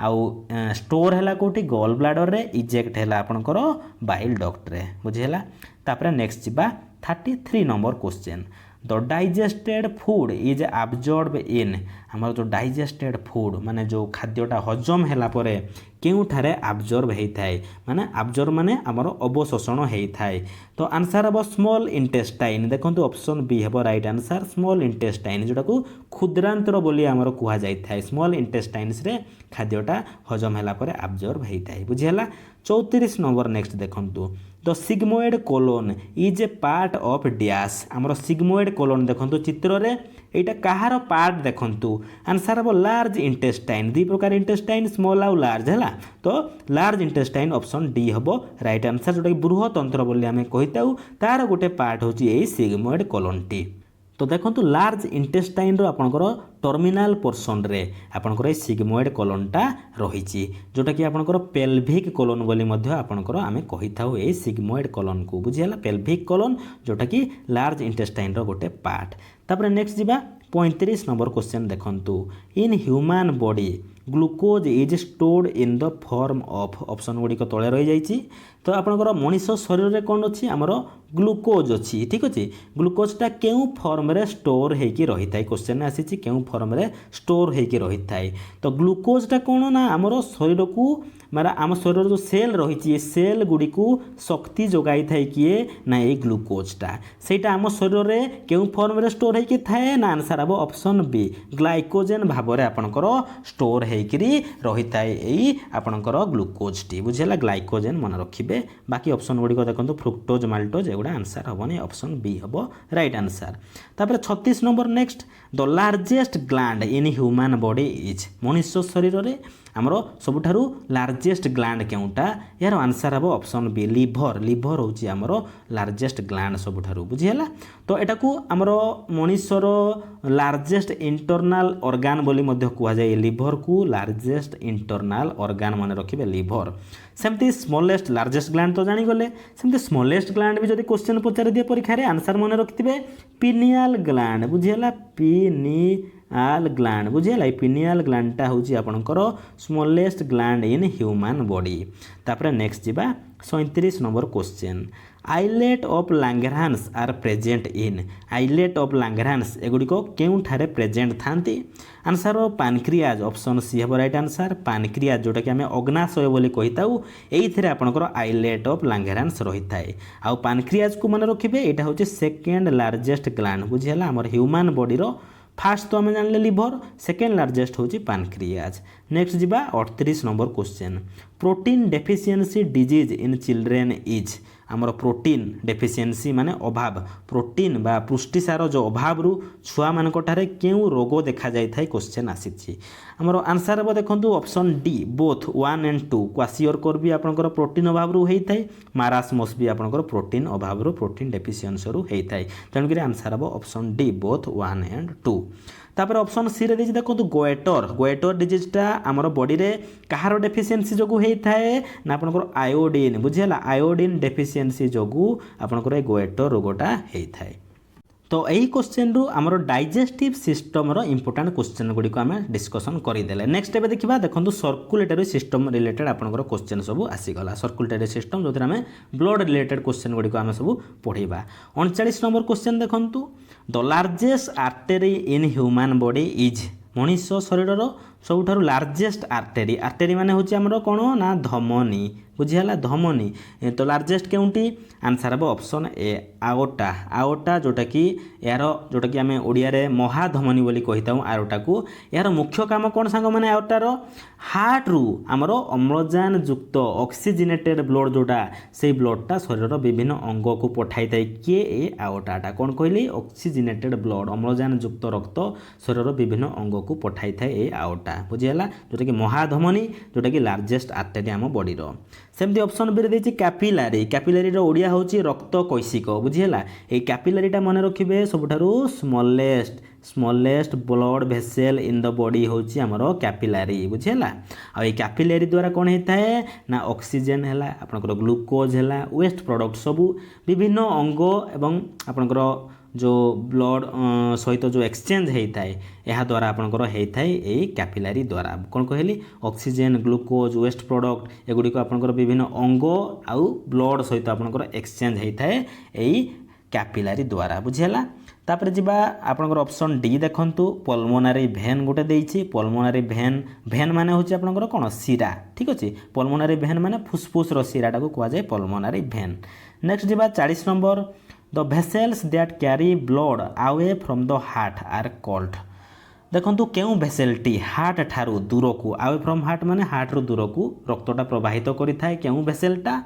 आउ स्टोर है कौटी गॉल ब्लाडर रे इजेक्ट है आपंकर बाइल डक्ट रे बुझीला तापर नेक्स्ट जीवा 33 number question the digested food is absorb in आमर जो डाइजेस्टेड फूड माने जो खाद्यटा हजम है परे केउठारे एब्जॉर्ब होता है माने एब्जॉर्ब माने आमर अवशोषण होता है तो आंसर हम स्मॉल इंटेस्टाइन देखो ऑप्शन बी है राइट आंसर स्मॉल इंटेस्टाइन जोटा को क्षुद्रांतर बोली आमर कह जाए स्मॉल इंटेस्टाइन्स रे खाद्यटा हजम है एब्जॉर्ब होता है बुझीला 34 नंबर नेक्स्ट देखंतु the sigmoid colon is a part of dash आमर सिग्मोइड कोलोन देखंतु चित्र रे एटा कहार पार्ट देखंतु आंसर हम लार्ज इंटेस्टाइन दी प्रकार इंटेस्टाइन स्मॉल आउ लार्ज है तो लार्ज इंटेस्टाइन ऑप्शन डी हम राइट आंसर जोटा बृहतंत्र बोली आम कहीता तार गोटे पार्ट हूँ यही सिग्मोइड कोलोन टी तो देखो लार्ज इंटेस्टाइन रो आपनकर टर्मिनाल पोर्शन रे आपनकर सिग्मोइड कोलोनटा रही जोटा कि आपनकर पेल्विक कोलोन बोली मध्य आपनकर आमे कहिथाउ ए सिग्मोइड कोलोन को बुझियाला पेल्विक कोलोन जोटा कि लार्ज इंटेस्टाइन रो गोटे पार्ट तापर नेक्स्ट जीवा 35 नंबर क्वेश्चन देखंतु in human body glucose is stored in the form of option गुड़िक तले रही जाइए तो आपंकर मनीष शरीर में कौन अच्छी आमर ग्लूकोज अच्छी ठीक अच्छे ग्लूकोजटा क्यों फॉर्म रे स्टोर होगी रही है क्वेश्चन आसी क्यों फॉर्म रे स्टोर होगी रही है तो ग्लूकोजटा कौन ना आमर शरीर को मारा आम शरीर जो सेल रही सेल गुड़ी को शक्ति जोगाई थाए किए ना ये ग्लूकोजटा सेटा आम शरीर में क्यों फॉर्म रे स्टोर होगी थाए ना आंसर हम ऑप्शन बी ग्लाइकोजेन भाव में आपंकर स्टोर होकरी रही है यही आपंकर ग्लूकोज टी बुझेगा ग्लाइकोजेन मन रखिए बाकी ऑप्शन गुड़िक देखो फ्रुक्टोज माल्टोज एगुड़ा आंसर हेनी ऑप्शन बी हम राइट आंसर तापर 36 number next the largest gland in human body is मनुष्य शरीर में आमर सबुठारु लार्जेस्ट ग्लैंड केउटा यार आंसर हम ऑप्शन बी लिभर लिभर होची आमर लार्जेस्ट ग्लैंड सबुठारु बुझीला तो एटा को आमर मनुष्यर लार्जेस्ट इंटरनल ऑर्गन बोली मध्य कह जाए लिभर को लार्जेस्ट इंटरनल ऑर्गन मन रखिबे लिभर सेमती स्मॉलेस्ट लार्जेस्ट ग्लैंड तो जानी गले सेमती स्मॉलेस्ट ग्लैंड भी जदि क्वेश्चन पचारि दिए परीक्षा रे आंसर मन रखिथिबे पिनियल ग्लैंड बुझीला पिनियल ग्लैंड बुझीला पिनियल ग्लैंडटा होची आपनकर smallest gland in human body तापर नेक्स्ट जीवा 37 number question islet of Langerhans are present in islet of Langerhans एगुड़िक केउठारे प्रेजेंट थांती आंसर पानक्रियाज ऑप्शन सी हम राइट आंसर पानक्रियाज जोटा कि आम अग्नाशय बोली कहीताऊ एइथिरे आपनकर आइलेट ऑफ लैंगरहांस रही थाए आउ पानक्रियाज को मन रखिबे एटा होचे सेकेंड लार्जेस्ट ग्लैंड बुझियला हमर ह्यूमन बॉडी रो फास्ट तो आम जानले लिभर सेकेंड लार्जेस्ट होची पानक्रियाज नेक्स्ट जीवा 38 number question protein deficiency disease in children is आमर प्रोटीन डेफिशिएंसी माने अभाव प्रोटीन बा पुष्टिसार जो अभाव रु छुआ मानकठारे केउ रोग देखा जाय थाय क्वेश्चन आसीछि आमर आंसर हम देखंतु option D both 1 and 2 kwashiorkor कोर भी आपनकर प्रोटीन अभाव रु हेइ थाय मारास्मस भी आपनकर प्रोटीन अभाव रु प्रोटीन डेफिशिएंसी रु हेइ थाय तेणु करी आंसर हम ऑप्शन डी बोथ 1 एंड 2 तापर ऑप्शन सी रे देखिए देखो गोएटर डिजीजटा आमर बॉडी रे कहार डेफिशिएंसी जोगु हेइ थाए ना आपनकर आयोडीन बुझियला आयोडीन डेफिशिएंसी जोगु आपनकर गोएटर रोगटा हेइ थाए तो यही क्वेश्चन रु आमर डाइजेस्टिव सिस्टम रो इंपोर्टेंट क्वेश्चन गुडी को आमे डिस्कशन करिदेले नेक्स्ट एबे देखिबा देखंतु सर्कुलेटरी सिस्टम रिलेटेड आपनकर क्वेश्चन सब आसीगला सर्कुलेटरी सिस्टम जोतिर आमे ब्लड रिलेटेड क्वेश्चन गुडी को आमे सब पढिबा 39 नंबर क्वेश्चन देखंतु the largest artery in human body is मनुष्य शरीर सबुठारु लार्जेस्ट आर्टेरी आर्टेरी माने होची हमरो कोन ना धमनी बुझियाला धमनी तो लार्जेस्ट केउंटी आंसर हम ऑप्शन ए आओटा आओटा जोटा कि यार जोटा कि आम ओडिया रे महाधमनी बोली कहिताऊ आओटा को यार मुख्य काम कौन सांग माने आओटार हार्ट रु आमर अम्लजान युक्त ऑक्सीजनेटेड ब्लड जोटा से ब्लडटा शरीर विभिन्न अंग को पठाई थाए किए ए आओटाटा कौन कहली ऑक्सीजनेटेड ब्लड अम्लजान युक्त रक्त शरीर विभिन्न अंग को पठाई थाए ए आओटा बुझियाला जोटा कि महाधमनी जोटा कि लार्जेस्ट आर्टेरी आम बॉडी रो सेमती ऑप्शन बी रे कैपिलारी कैपिलारी ओडिया होची रक्त कैशिक बुझीला ये कैपिलारीटा मन रखिए सबुठारु smallest blood vessel in the body होची हमर कैपिलारी बुझीला आ ये कैपिलारी द्वारा कौन होता है ना ऑक्सीजन है आपनकर ग्लूकोज है वेस्ट प्रोडक्ट सबू विभिन्न अंग एवं आपनकर जो ब्लड सहित जो एक्सचेंज होता है यह द्वारा आपनकर होता है यही कैपिलारी द्वारा कौन कहली ऑक्सीजन ग्लूकोज वेस्ट प्रोडक्ट एगुड़ी आपनकर विभिन्न अंग आउ ब्लड सहित आपनकर एक्सचेंज होता है यही कैपिलारी द्वारा बुझीला तापर जिबा आपनकर ऑप्शन डी देखंतु पल्मोनारी भेन गोटे देइछि पल्मोनारी भेन माने होछि आपनकर कोन सिरा ठीक अछि पल्मोनारी भेन माने फुसफुस रो सिराटा को कहवा जाय पल्मोनारी भेन नेक्स्ट जिबा 40 number the vessels that carry blood away from the heart are called देखंतु केउ भेसेलटी हार्ट ठारू दूर को अवे फ्रॉम हार्ट माने हार्ट रो दूर को रक्तटा प्रवाहित करि थाए केउ भेसेलटा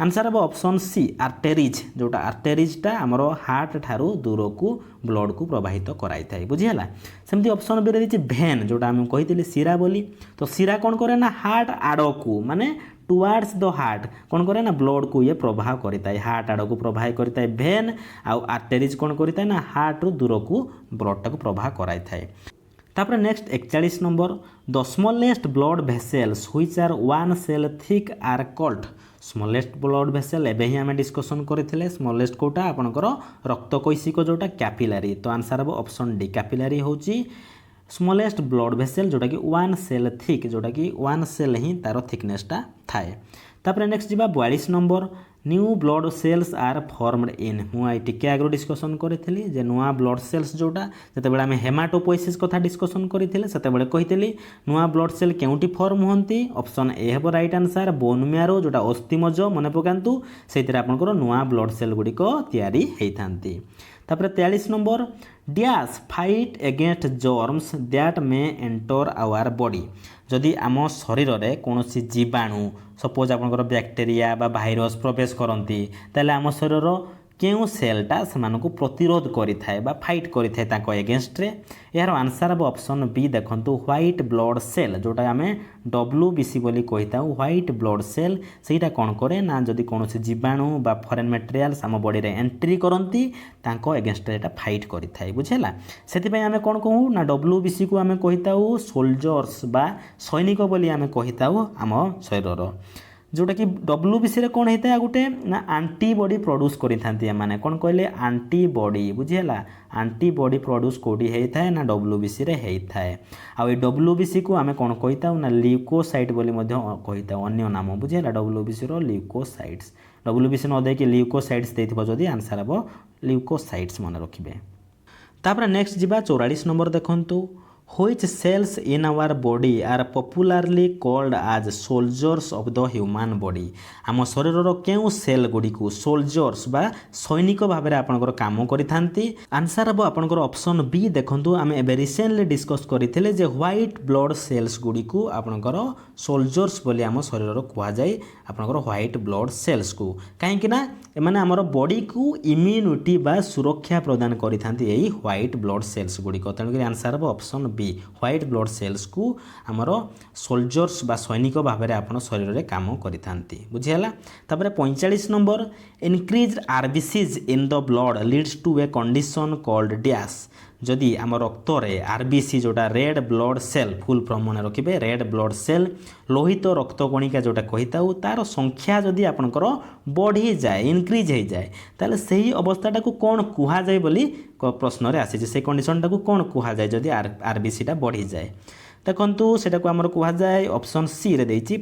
आंसर हम ऑप्शन सी आर्टेरीज जोटा आर्टेरीजटा आमर हार्ट ठारू दूर को ब्लड को प्रवाहित कराई थाए बुझीला सेमती ऑप्शन बी रे भेन जोटा हम कहितली सिरा बोली तो सिरा कौन करे ना हार्ट आड़ को माने टुवार्ड्स द हार्ट कौन करे ना ब्लड को ये प्रभाव करता है हार्ट आड़ को प्रभाव करता है भेन आउ आर्टेरीज कौन करता है ना हार्ट रू दूर को ब्लडटा को प्रभाव कराई थाए तापर next 41 number the smallest blood vessels which are one cell thick are called smallest blood vessel एबे ही हमें डिस्कशन करथिले स्मॉलेस्ट कोटा आपनकर रक्त कैशिक जोटा कैपिलारी तो आंसर हम ऑप्शन डी कैपिलारी होची स्मॉलेस्ट ब्लड भेसेल जोटा कि वन सेल थिक जोटा कि वन सेल ही तार थिकनेसटा थाए तापर नेक्स्ट जिबा 42 number new blood cells are formed in मुझे टिके आगे डिस्कसन करी जे नुआ ब्लड सेल्स जोटा जिते आम हेमाटोपोइसिस कथा डिस्कसन करते से कही नुआ ब्लड सेल केउटी फॉर्म होती ऑप्शन ए हम राइट आंसर बोन मैरो जोटा अस्थिमज्ज मन पकातु से आपंकर नुआ ब्लड सेल गुड़िक तैयारी होती तापर 43 number dash fight against germs that may enter our body जदि आम शरीर में कौन जीवाणु सपोज आपंकर बैक्टेरिया बा भाइरस प्रवेश करती ताले आम शरीर केउ सेलटा से प्रतिरोध करिथाए बा फाइट करिथाए ताको एगेंस्ट रे यार आंसर अब ऑप्शन बी देखंतु व्हाइट ब्लड सेल जोटा आम WBC बोली कहिता व्हाइट ब्लड सेल सेटा कौन करे ना जदि कौन जीवाणु बा फॉरेन मटेरियल्स आम बॉडी रे एंट्री करती ताको एगेंस्ट रे फाइट करिथाए बुझेला सेति आम कौन कहू ना WBC को आम कहिता सोल्जर्स बा सैनिक बोली आम कहिता आम शरीर जोटा कि WBC रे कौन होता है गोटे ना आंटीबॉडी प्रोड्यूस करी माने कौन कहले आंटीबॉडी बुझीला आंटीबॉडी प्रोड्यूस कोडी होता है ना WBC रे होता है आ WBC को आम कौन कहिता ना ल्यूकोसाइट बोली मध्य कहिता अन्य नाम बुझीला WBC रो ल्यूकोसाइट्स WBC न देकी ल्यूकोसाइट्स देथिबो जदी आंसर हबो ल्यूकोसाइट्स मन रखिबे तापर नेक्स्ट जिबा 44 नंबर देखंतु Which cells in our body are popularly called as soldiers of the human body आम शरीर केउ सेल गुड़ी को सोल्जर्स बा सैनिक भाव में आपंकर काम करिथांती आंसर हम आपंकर ऑप्शन बी देखंतु आम एबे रिसेंटली डिस्कस करथिले जे व्हाइट ब्लड सेल्स गुड़ी को आपंकर सोल्जर्स बोली आम शरीर कह जाए आपंकर व्हाइट ब्लड सेल्स को कहीं ना एमाने हमर बॉडी को इम्यूनिटी बा सुरक्षा प्रदान करिथांती एही व्हाइट ब्लड सेल्स गुड़ी को तेणुक आंसर हम option B white blood cells को आमर सोल्जर्स बा सैनिक भाव में आपन शरीर में काम करिथांती बुझिला तापर 45 number increase RBCs in the blood leads to a condition called dash जदि आम रक्त रे आरबीसी जोटा red blood cell full form मन रखिए रेड ब्लड सेल लोहित रक्त कणिका जोटा कहिता तार संख्या जदि आपनकर बढ़ी जाए इनक्रीज हो जाए ताले सही अवस्थाटा को कौन कुहा जाए बोली प्रश्न रे आसी से कंडीशनटा को कौन कुहा जाए जदि आरबीसीटा बढ़ी जाए देखंतु सेटा को आमर कुहा जाए ऑप्शन सी रे देछि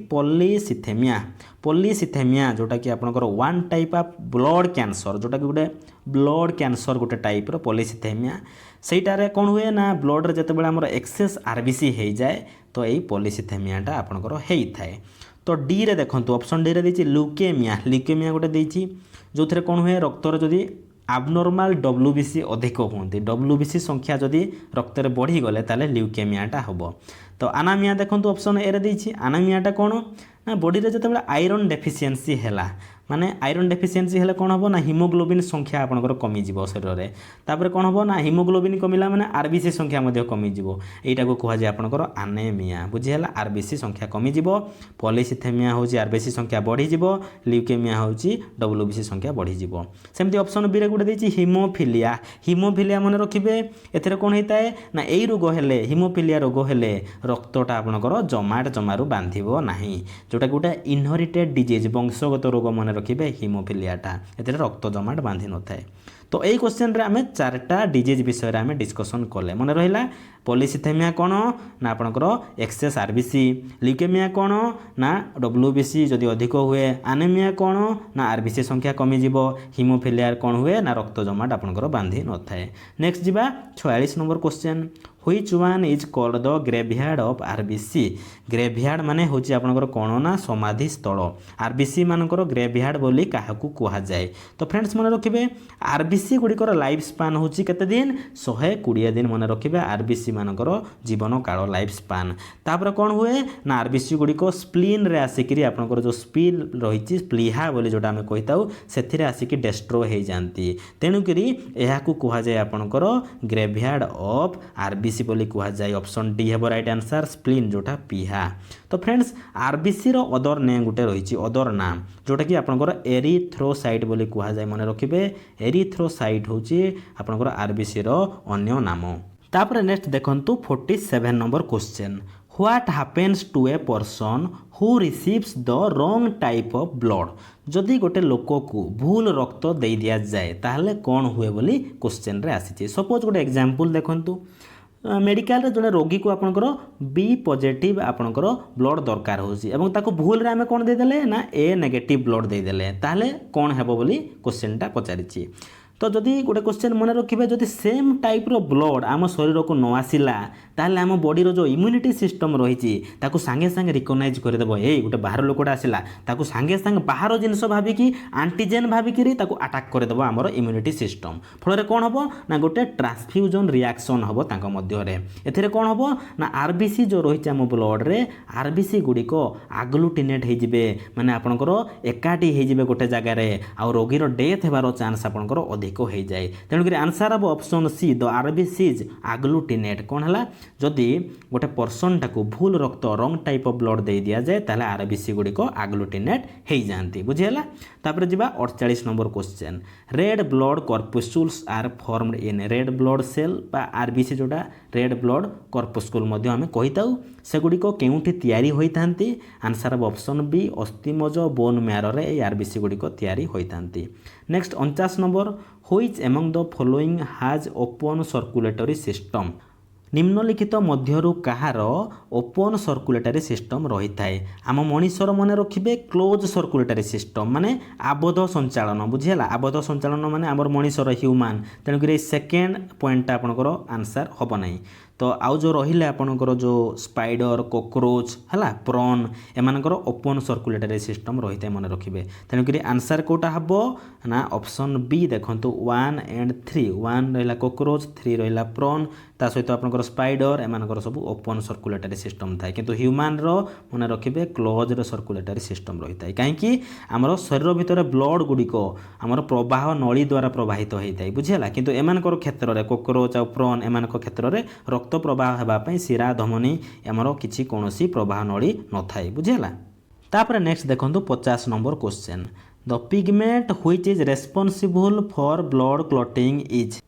पॉलीसिथेमिया जोटा कि आपनकर one type of blood cancer जोटा कि गोटे ब्लड कैंसर गोटे टाइप रो पॉलीसिथेमिया सेटारे कौन हुए ना ब्लड रे जते बेला हमर एक्सेस आरबीसी हो जाए तो यही पॉलीसिथेमियाटा आपनकर होइथाए तो डी रे देखंतु ऑप्शन डी रे देछि ल्यूकेमिया गोटे देछि जो थरे कौन हुए रक्त रे जदि आबनॉर्मल WBC अधिक होती WBC संख्या जदि रक्त में बढ़ी गले ताले ल्यूकेमियाटा हम तो आनामिया देखो ऑप्शन ए रे आनामियाटा कौन ना बॉडी रे जते आयरन डेफिशिएंसी हैला माने आयरन डेफिशिएंसी हेले कौन हम ना हिमोग्लोबिन संख्या आपंकर कमिज शरीर में तापर कौन हम ना हिमोग्लोबिन कमिला माने आरबीसी संख्या कमिज यहीटा को कहुए आपंकर आनेमिया बुझीगला आरबीसी संख्या कमिज पॉलीसिथेमिया हूँ आरबीसी संख्या बढ़ीज ल्यूकेमिया हूँ डब्ल्यूबीसी संख्या बढ़ीज सेमती ऑप्शन बी रे गोटे देछि हिमोफिलिया हिमोफिलिया मन रखिए एथिरे कौन होता है ना यही रोग हेले हिमोफिलिया रोग हेले रक्तटा आपंकर जमाट जमारू बांधिबो नाही जोटा गोटे इनहेरिटेड डिजीज वंशगत रोग मन रखिए हिमोफिलियाटा एथिरे रक्त जमाट बांधि न थाए तो यही क्वेश्चन रे आमे चारटा डिजीज विषय आमे डिस्कशन कले मन रहिला पॉलीसिथेमिया कौन ना आपंकर एक्सेस आरबीसी ल्यूकेमिया कौन ना डब्ल्यूबीसी जदि अधिक हुए आनेमिया कौन ना आरबीसी संख्या कमिज हिमोफिलिया कौन हुए ना रक्त जमाट आपंकर बांधि न थाए नेक्स्ट जीवा 46 number question which one is called the graveyard of RBC graveyard माने होची आपनकर कोन ना समाधि स्थल आरबीसी मानकर ग्रेवयार्ड बोली काहाकू कुहा जाए तो फ्रेंड्स मन रखिबे आरबीसी गुडिकर लाइफ स्पान होची केते दिन 120 दिन मन रखिबे आरबीसी मानकर जीवन काल लाइफ स्पान तापर कोन हुए ना आरबीसी गुडिको स्प्लीन रे आसिकरी आपनकर जो स्पील रहिची प्लीहा बोली जोटा हमें कहिताउ सेथिरे आसिकी डेस्ट्रो हे जानती तेनु करी एहाकू कुहा जाए आपनकर ग्रेवयार्ड ऑफ आरबीसी बोली कुहा जाए ऑप्शन डी हेबो राइट आंसर स्प्लीन जोटा पीहा तो फ्रेंड्स आरबीसी रो अदर नेम गुटे रहिची अदर नाम जोटा कि आपनकर एरिथ्रोसाइट बोली कुहा जाए मन रखिबे एरिथ्रोसाइट होची आपनकर आरबीसी रो अन्य नाम तापर नेक्स्ट देखंतु 47 number question what happens to a person who receives the wrong type of blood जदि गोटे लोक को भूल रक्त दे दिया जाए ताहले कौन हुए बोली क्वेश्चन रे आसीची सपोज गोटे एग्जांपल देखंतु मेडिकल जो रोगी को आपंकर बी पॉजिटिव आपंकर ब्लड दरकार होता भूल आम कौन देदेले ना ए नेगेटिव ब्लड देदेले ताहले कौन हेबो बोली क्वेश्चनटा पचारिछि तो जदि गोटे क्वेश्चन मन रखिए जदि सेम टाइप रो ब्लड आम शरीर को न आसिला ताहले आम बॉडी रो जो इम्यूनिटी सिस्टम रही ताकू सांगे सांगे रिकग्नाइज करदेव ए गोटे बाहर लोकटा आसिला ताकू सांगे सांगे बाहर जिनस भाविकी आंटीजेन भाविकी ताकू अटाक करदेव आमर इम्यूनिटी सिस्टम फल कौन हम ना गोटे ट्रांसफ्यूजन रिएक्शन हम तांको मध्य एथिरे कौन हम ना आरबीसी जो रही आम ब्लड रे आरबीसी गुड़िक आग्लुटिनेट होइजिबे माने आपनकर एकाठी होइजिबे गोटे जगार आ रोगीर डेथ हेबार चांस आपनकर अधिक हो जाए तेणुक आंसर हम ऑप्शन सी द आरबीसीज आग्लुटिनेट कौन है जदि गोटे पर्सन टाको भूल रक्त रंग टाइप ऑफ ब्लड दे दिया जाए ताहले आरबीसी गुड़िक आग्लुटिनेट हो जाती बुझीगला तापर जीवा 48 number question red blood corpuscles are formed in red blood cell बा आरबीसी जोटा रेड ब्लड कॉर्पस्कुल मध्य आमे कहिताउ सेगुड़िक केउठी तैयारी होइतांती आंसर ऑफ ऑप्शन बी अस्थिमज्ज बोन मैरो रे ए आरबीसी गुड़िक तैयारी होइतांती next 49 number which among the following has open circulatory system निम्नलिखित मध्यरु कहार ओपन सर्कुलेटरी सिस्टम रही थाए आम मनीषर मन रखिए क्लोज सर्कुलेटरी सिस्टम माने आबद्ध संचालन बुझीगला आबद्ध संचालन माने आमर मनीषर ह्यूमान तेणुक सेकेंड पॉइंटा आपनकर आंसर हम ना तो आउ जो रहिले आपनकर जो स्पाइडर कॉकरोच है प्रॉन एमानकर ओपन सर्कुलेटरी सिस्टम रही है मन रखिए तेणुक आंसर कोटा हम ना ऑप्शन बी देखंतु 1 एंड 3 1 रहिला कॉकरोच 3 रहिला प्रॉन ता सहित आपनकर स्पाइडर एमानकर सब ओपन सर्कुलेटरी सिस्टम थाए किंतु ह्यूमान रो मन रखिए क्लोज सर्कुलेटरी सिस्टम रही है कहीं आमर शरीर भितर ब्लड गुड़िक आमर प्रवाह नली द्वारा प्रवाहित होता है बुझीगला किंतु एमानकर क्षेत्र में कॉकरोच आ प्रॉन एमानकर क्षेत्र में रक्त प्रवाह हेबापई शिरा धमनी आमर किसी कौनसी प्रवाह नली न थाए बुझीगला तापर नेक्स्ट देखंतु 50 number question the pigment which is responsible for blood clotting is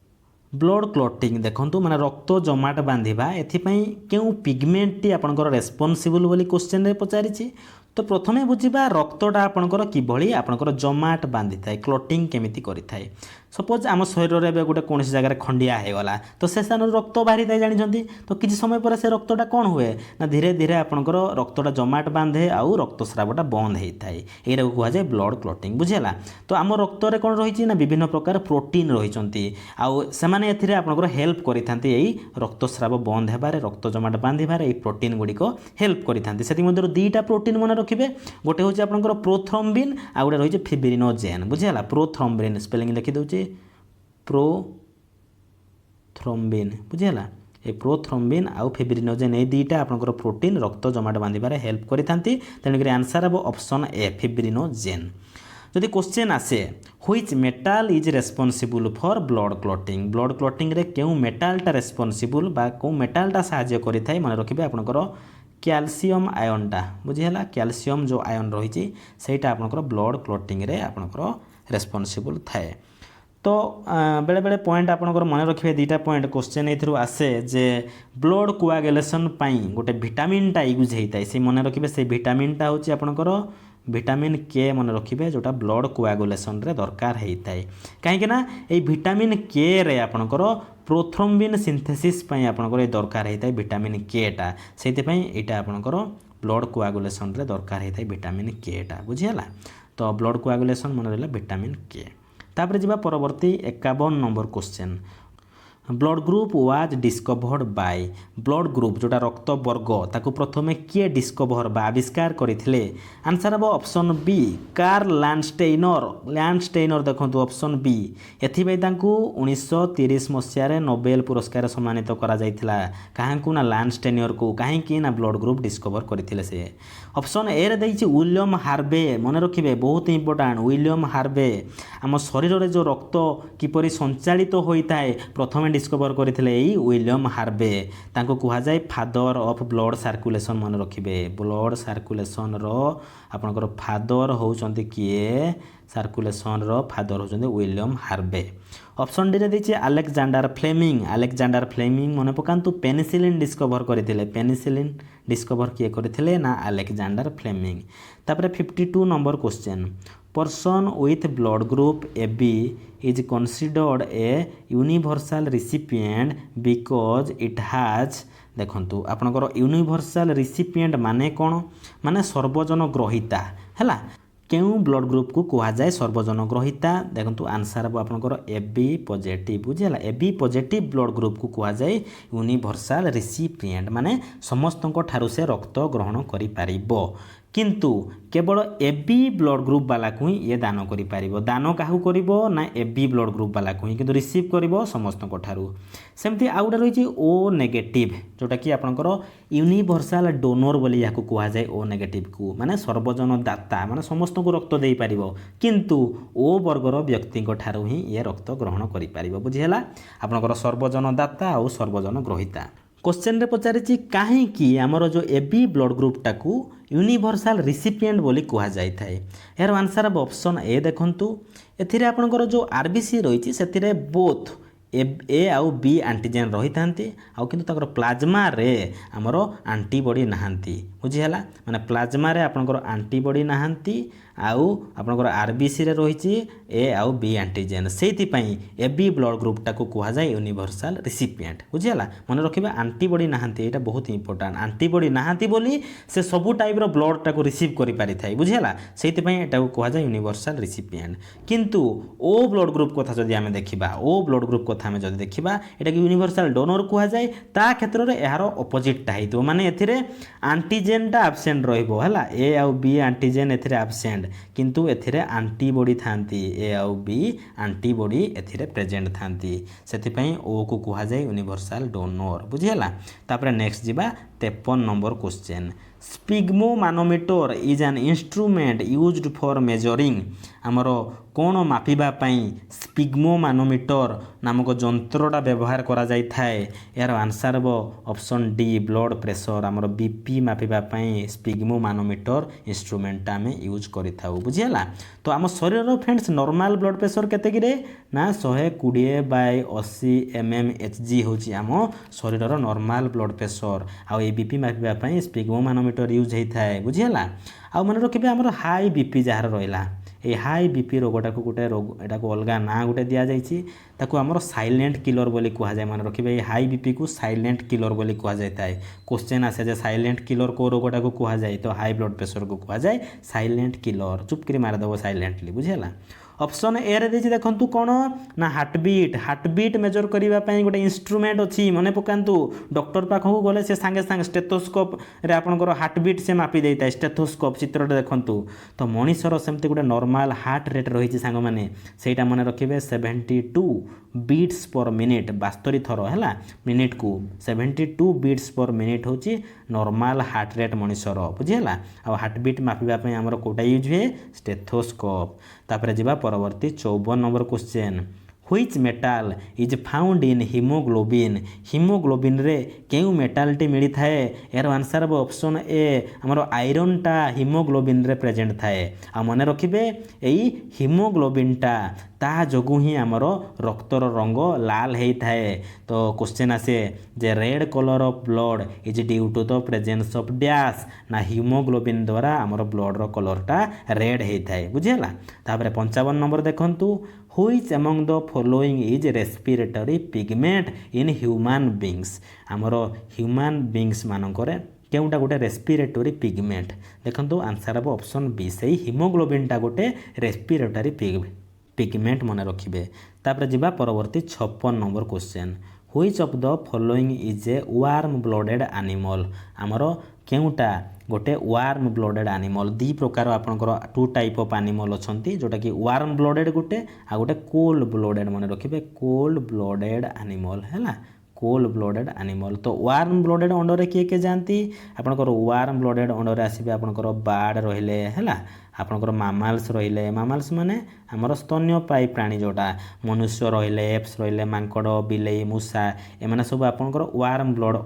blood clotting देखंतु माने रक्त जमाट बांधिबा एथिपई केउ पिगमेंट टी आपनकर रेस्पॉन्सिबल बोली क्वेश्चन रे पचारिछि तो प्रथमे बुझिबा रक्तटा आपनकर किभଳି आपनकर जमाट बांधि थाए क्लॉटिंग केमिति करि थाए सपोज आम शरीर में गोटे कौन जगह खंडिया होगला तो से स्थान रक्त बाहरी थाए जानी तो किसी समय पर से रक्तटा कौन हुए ना धीरे धीरे आपनकर रक्तटा जमाट बांधे आउ रक्तस्रावटा बंद होता है यही कह जाए ब्लड क्लॉटिंग बुझीगला तो आम रक्त में कौन रही ना विभिन्न प्रकार प्रोटीन रही आउ से आपनकर हेल्प करिथांती यही रक्तस्राव बंद होबार रक्त जमाट बांधिबार यही प्रोटीन गुड़िक हेल्प करिथांती सेति मध्यरु दुईटा प्रोटीन मन रखिबे गोटे होची आपनकर प्रोथ्रोम्बिन आ गोटे रही फिब्रिनोजेन बुझीगला प्रोथ्रोम्बिन स्पेलिंग लिखि दउची प्रोथ्रोम्बिन बुझीगला ए प्रोथ्रोम्बिन आउ फिब्रिनोजेन ये दुईटा आपनकर प्रोटीन रक्त जमाट बांधिबार हेल्प करिथांती तेणुक आंसर हम ऑप्शन ए फिब्रिनोजेन जदि क्वेश्चन आसे which metal is responsible for blood clotting रे केउ मेटालटा रेस्पॉन्सिबल बा को मेटालटा साहाय्य करिथाय मन रखिबे आपनकर कैल्शियम आयनटा बुझिहला कैल्शियम जो आयन रही सेटा आपनकर ब्लड क्लॉटिंग रे आपनकर रेस्पॉन्सिबल थाए। तो बेले बेले पॉइंट आपनकर मन रखिबे दुईटा पॉइंट क्वेश्चन एथरु आसे जे ब्लड कोआगुलेशन पई गोटे विटामिनटा यूज होता से मन रखिबे से विटामिनटा होची आपनकर विटामिन के मन रखिबे जोटा ब्लड कोआगुलेशन रे दरकार होता है कहीं ना ये विटामिन के रे आपनकर प्रोथ्रोम्बिन सिंथेसिस पई आपनकर ये दरकार होता है विटामिन केटा से यहाँ आपनकर ब्लड कोआगुलेशन रे दरकार होता है विटामिन केटा बुझीगला। तो ब्लड कोआगुलेशन मन रहा विटामिन के। तापर जिबा परवर्ती 51 number question blood group was discovered by blood group जोटा रक्त वर्ग ताकू प्रथमे किए डिस्कभर बा आविष्कार करथिले आंसर हम ऑप्शन बी कार्ल लैंडस्टेनर देखंतु ऑप्शन बी एथिबे तांकू 1930 मसिया रे नोबेल पुरस्कार सम्मानित करा जायथिला काहांकू ना लैंडस्टेनर को काहेकि ना ब्लड ग्रुप डिस्कभर करथिले से। ऑप्शन ए रे दैछि विलियम हार्वे मन रखिबे बहुत इंपोर्टेंट विलियम हार्वे आम शरीर रे जो रक्त किपरि संचालित होता है प्रथमे डिस्कभर करते विलियम हार्वे तांको कहा जाए फादर ऑफ ब्लड सर्कुलेशन मन रखिबे ब्लड सर्कुलेशन रो आपनकर फादर होउचंती किए सर्कुलेशन रो फादर होउचंती विलियम हार्वे। ऑप्शन डी रे दैछि अलेक्जेंडर फ्लेमिंग मन पकांतु पेनिसिलिन डिस्कभर करथिले पेनिसिलिन डिस्कभर किए करथिले ना अलेक्जेंडर फ्लेमिंग। तापर 52 number question person with blood group AB is considered a universal recipient because it has देखंतु आपनकर यूनिवर्सल रिसिपिएंट माने कौन माने सर्वजन ग्रहिता हैला केउ ब्लड ग्रुप को कहा जाए सर्वजन ग्रहिता देखंतु आंसर अब आपनकर AB पॉजिटिव बुझिला AB पॉजिटिव ब्लड ग्रुप को कहा जाए यूनिवर्सल रिसिपिएंट माने समस्तक ठारू से रक्त ग्रहण करि पारिबो किंतु केवल AB ब्लड ग्रुप वाला को ही ये दान करि पारिबो दान काहू करिबो ना AB ब्लड ग्रुप वाला को ही किंतु रिसीव करिबो समस्त को ठारू। सेमती आउटा रही O नेगेटिव जोटा कि आपनकर यूनिवर्सल डोनर बोली याको कहा जाए O नेगेटिव को माने सर्वजन दाता माने समस्त को रक्त देई पारिबो किंतु O वर्गर व्यक्ति को ठारू ही ये रक्त ग्रहण करि पारिबो बुझिहला आपनकर सर्वजन दाता और सर्वजन ग्रहिता। क्वेश्चन रे पचारिछि काहेकि आमर जो AB ब्लड ग्रुप टाकू यूनिवर्सल रिसिपिएंट बोली कहा जाय थाए यार आंसर अब ऑप्शन ए देखंतु एथिरे आपनकर जो RBC रहिछि सेथिरे बोथ ए आउ बी एंटीजन रही थांती आउ किंतु ताकर प्लाज्मा रे हमरो एंटीबॉडी नहांती बुझिहला माने प्लाज्मा रे आपनकर एंटीबॉडी नहांती आउ आपनकर RBC रे रहिछि ए आउ बी एंटीजन सेति पई AB ब्लड ग्रुप टाको कहा जाय यूनिवर्सल रिसिपिएंट बुझिहला मन रखिबा एंटीबॉडी नहांती एटा बहुत इंपोर्टेंट एंटीबॉडी नहांती बोली से सब टाइप रो ब्लड टाको रिसीव करि पारि थाई बुझिहला सेति पई एटा को कहा जाय यूनिवर्सल रिसिपिएंट किंतु O ब्लड ग्रुप कथा जदि आमे देखिबा O ब्लड ग्रुप कथा आमे जदि देखिबा एटा कि यूनिवर्सल डोनर कहा जाय ता क्षेत्र रे एहारो ऑपोजिट टा हितो माने एथिरे एंटीजन टा एब्सेंट रहइबो हला A आउ B एंटीजन एथिरे एब्सेंट किंतु एथिरे एंटीबॉडी थांती ए आउ बी एंटीबॉडी एथिरे प्रेजेंट थांती सेति पई ओ को कहा जाय यूनिवर्सल डोनर बुझिहला। तापर नेक्स्ट जिबा 53 number question sphygmomanometer is an instrument used for measuring आमर कौन मापिबा पई स्पिग्मोमानोमीटर नामक जंत्रटा व्यवहार करा जाय थाए यार answer of option D blood pressure आमर BP मापिबा पई स्पिग्मोमानोमीटर इंस्ट्रूमेंट आमे यूज करिथाउ बुझिहला। तो आम शरीर फ्रेंड्स नॉर्मल ब्लड प्रेशर केते गिरे ना 120/80 mmHg होची आम शरीर नॉर्मल ब्लड प्रेशर आ ए BP मापिबा पई स्पिग्मोमानोमीटर यूज होता बुझिहला। आ मन रखिबे हमर हाई BP जार रहिला ए हाई BP रोगटा को गोटे रोग एटा को अलगा ना गोटे दिया जायछि ताको हमर साइलेंट किलर बोली कहा जाय मन रखिबे हाई BP को साइलेंट किलर बोली कहा जाय थाए क्वेश्चन आसे जे साइलेंट किलर को रोगटा को कहा जाय तो हाई ब्लड प्रेशर को कहा जाय साइलेंट किलर चुप करी मार दबो साइलेंटली बुझिहला। ऑप्शन ए रे देछि देखंतु कोन ना हार्टबीट मेजर करिवा पई गोटे इंस्ट्रूमेंट अछि मने पकांतु डॉक्टर पाखो गले से संगे संगे स्टेथोस्कोप रे आपनकर हार्टबीट से मापी देता स्टेथोस्कोप चित्र देखंतु तो मनीषर सेमते गोटे नॉर्मल हार्ट रेट रही सांग माने सेटा मन रखिबे 72 बीट्स पर मिनिट 72 थर है मिनिट को 72 बीट्स पर मिनिट हूँ नॉर्मल हार्ट रेट मनीषर बुझीगला आ हार्टबीट मापिबा पई हमर कोटा यूज हुए स्टेथोस्कोप तापर जिबा परवर्ती 54 number question which metal is found in haemoglobin रे केउ मेटालटी मिली थाए यार आंसर हम ऑप्शन ए हमर आयरन टा हिमोग्लोबिन रे प्रेजेंट थाए आ मने रखिबे एई हिमोग्लोबिन टा ता जोगु ही हमर रक्तर रंग लाल हेई थाए तो क्वेश्चन आसे जे red colour of blood is due to the presence of dash ना हिमोग्लोबिन द्वारा हमर ब्लड रो कलर टा रेड हेई थाए बुझियला तापर 55 नंबर देखंतु which among the following is respiratory pigment in human beings हमर ह्यूमन बीइंग्स मानकरे केउटा गोटे रेस्पिरेटरी पिगमेंट देखंतु आंसर हम ऑप्शन बी सही हिमोग्लोबिन टा गोटे रेस्पिरेटरी पिगमेंट मन रखिबे तापर जिबा परवर्ती 56 number question which of the following is a warm blooded animal हमर केउटा गोटे वार्म ब्लडेड एनिमल दी प्रकार आपनकर टू टाइप ऑफ एनिमल अछंती जोटा कि वार्म ब्लडेड गोटे आ गोटे कोल्ड ब्लडेड मन रखिबे कोल्ड ब्लडेड एनिमल हैला कोल्ड ब्लडेड एनिमल तो वार्म ब्लडेड अंडर रे किए के जानती आपनकर वार्म ब्लडेड अंडर आसीबे आपनकर बार्ड रहिले हैला आपनकर मामाल्स रहिले मामाल्स माने हमर स्तन्यपायी प्राणी जोटा मनुष्य रहिले एप्स रहिले मांकड़ बिलेई मूसा एमाने सब आपनकर वार्म ब्लड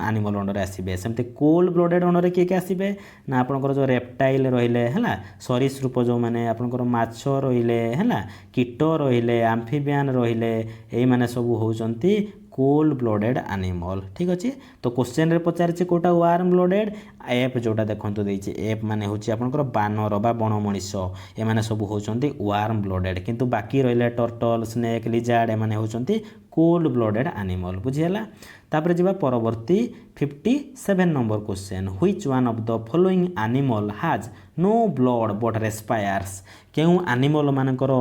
एनिमल अंडर आसीबे सेमते कोल्ड ब्लडेड अंडर किए के आसीबे ना आपनकर जो रेप्टाइल रहिले हैला सरीसृप जो माने आपनकर माछ रहिले हैला कीट रहिले एम्फिबियन रहिले एई माने सब होउचंती कोल्ड ब्लडेड एनिमल ठीक अच्छे तो क्वेश्चन रे पचारिছে कोटा वार्म ब्लडेड एप जोटा देखंतु देइছে एप माने होची आपनकर बानर बा बण मଣିଷ एमाने सब होचंती वार्म ब्लडेड किंतु बाकी रहिले टर्टल स्नेक लिजार्ड एमाने होचंती कोल्ड ब्लडेड एनिमल बुझियला तापर जिबा परवर्ती 57 number question which one of the following animal has no blood but respires केउ एनिमल मानकर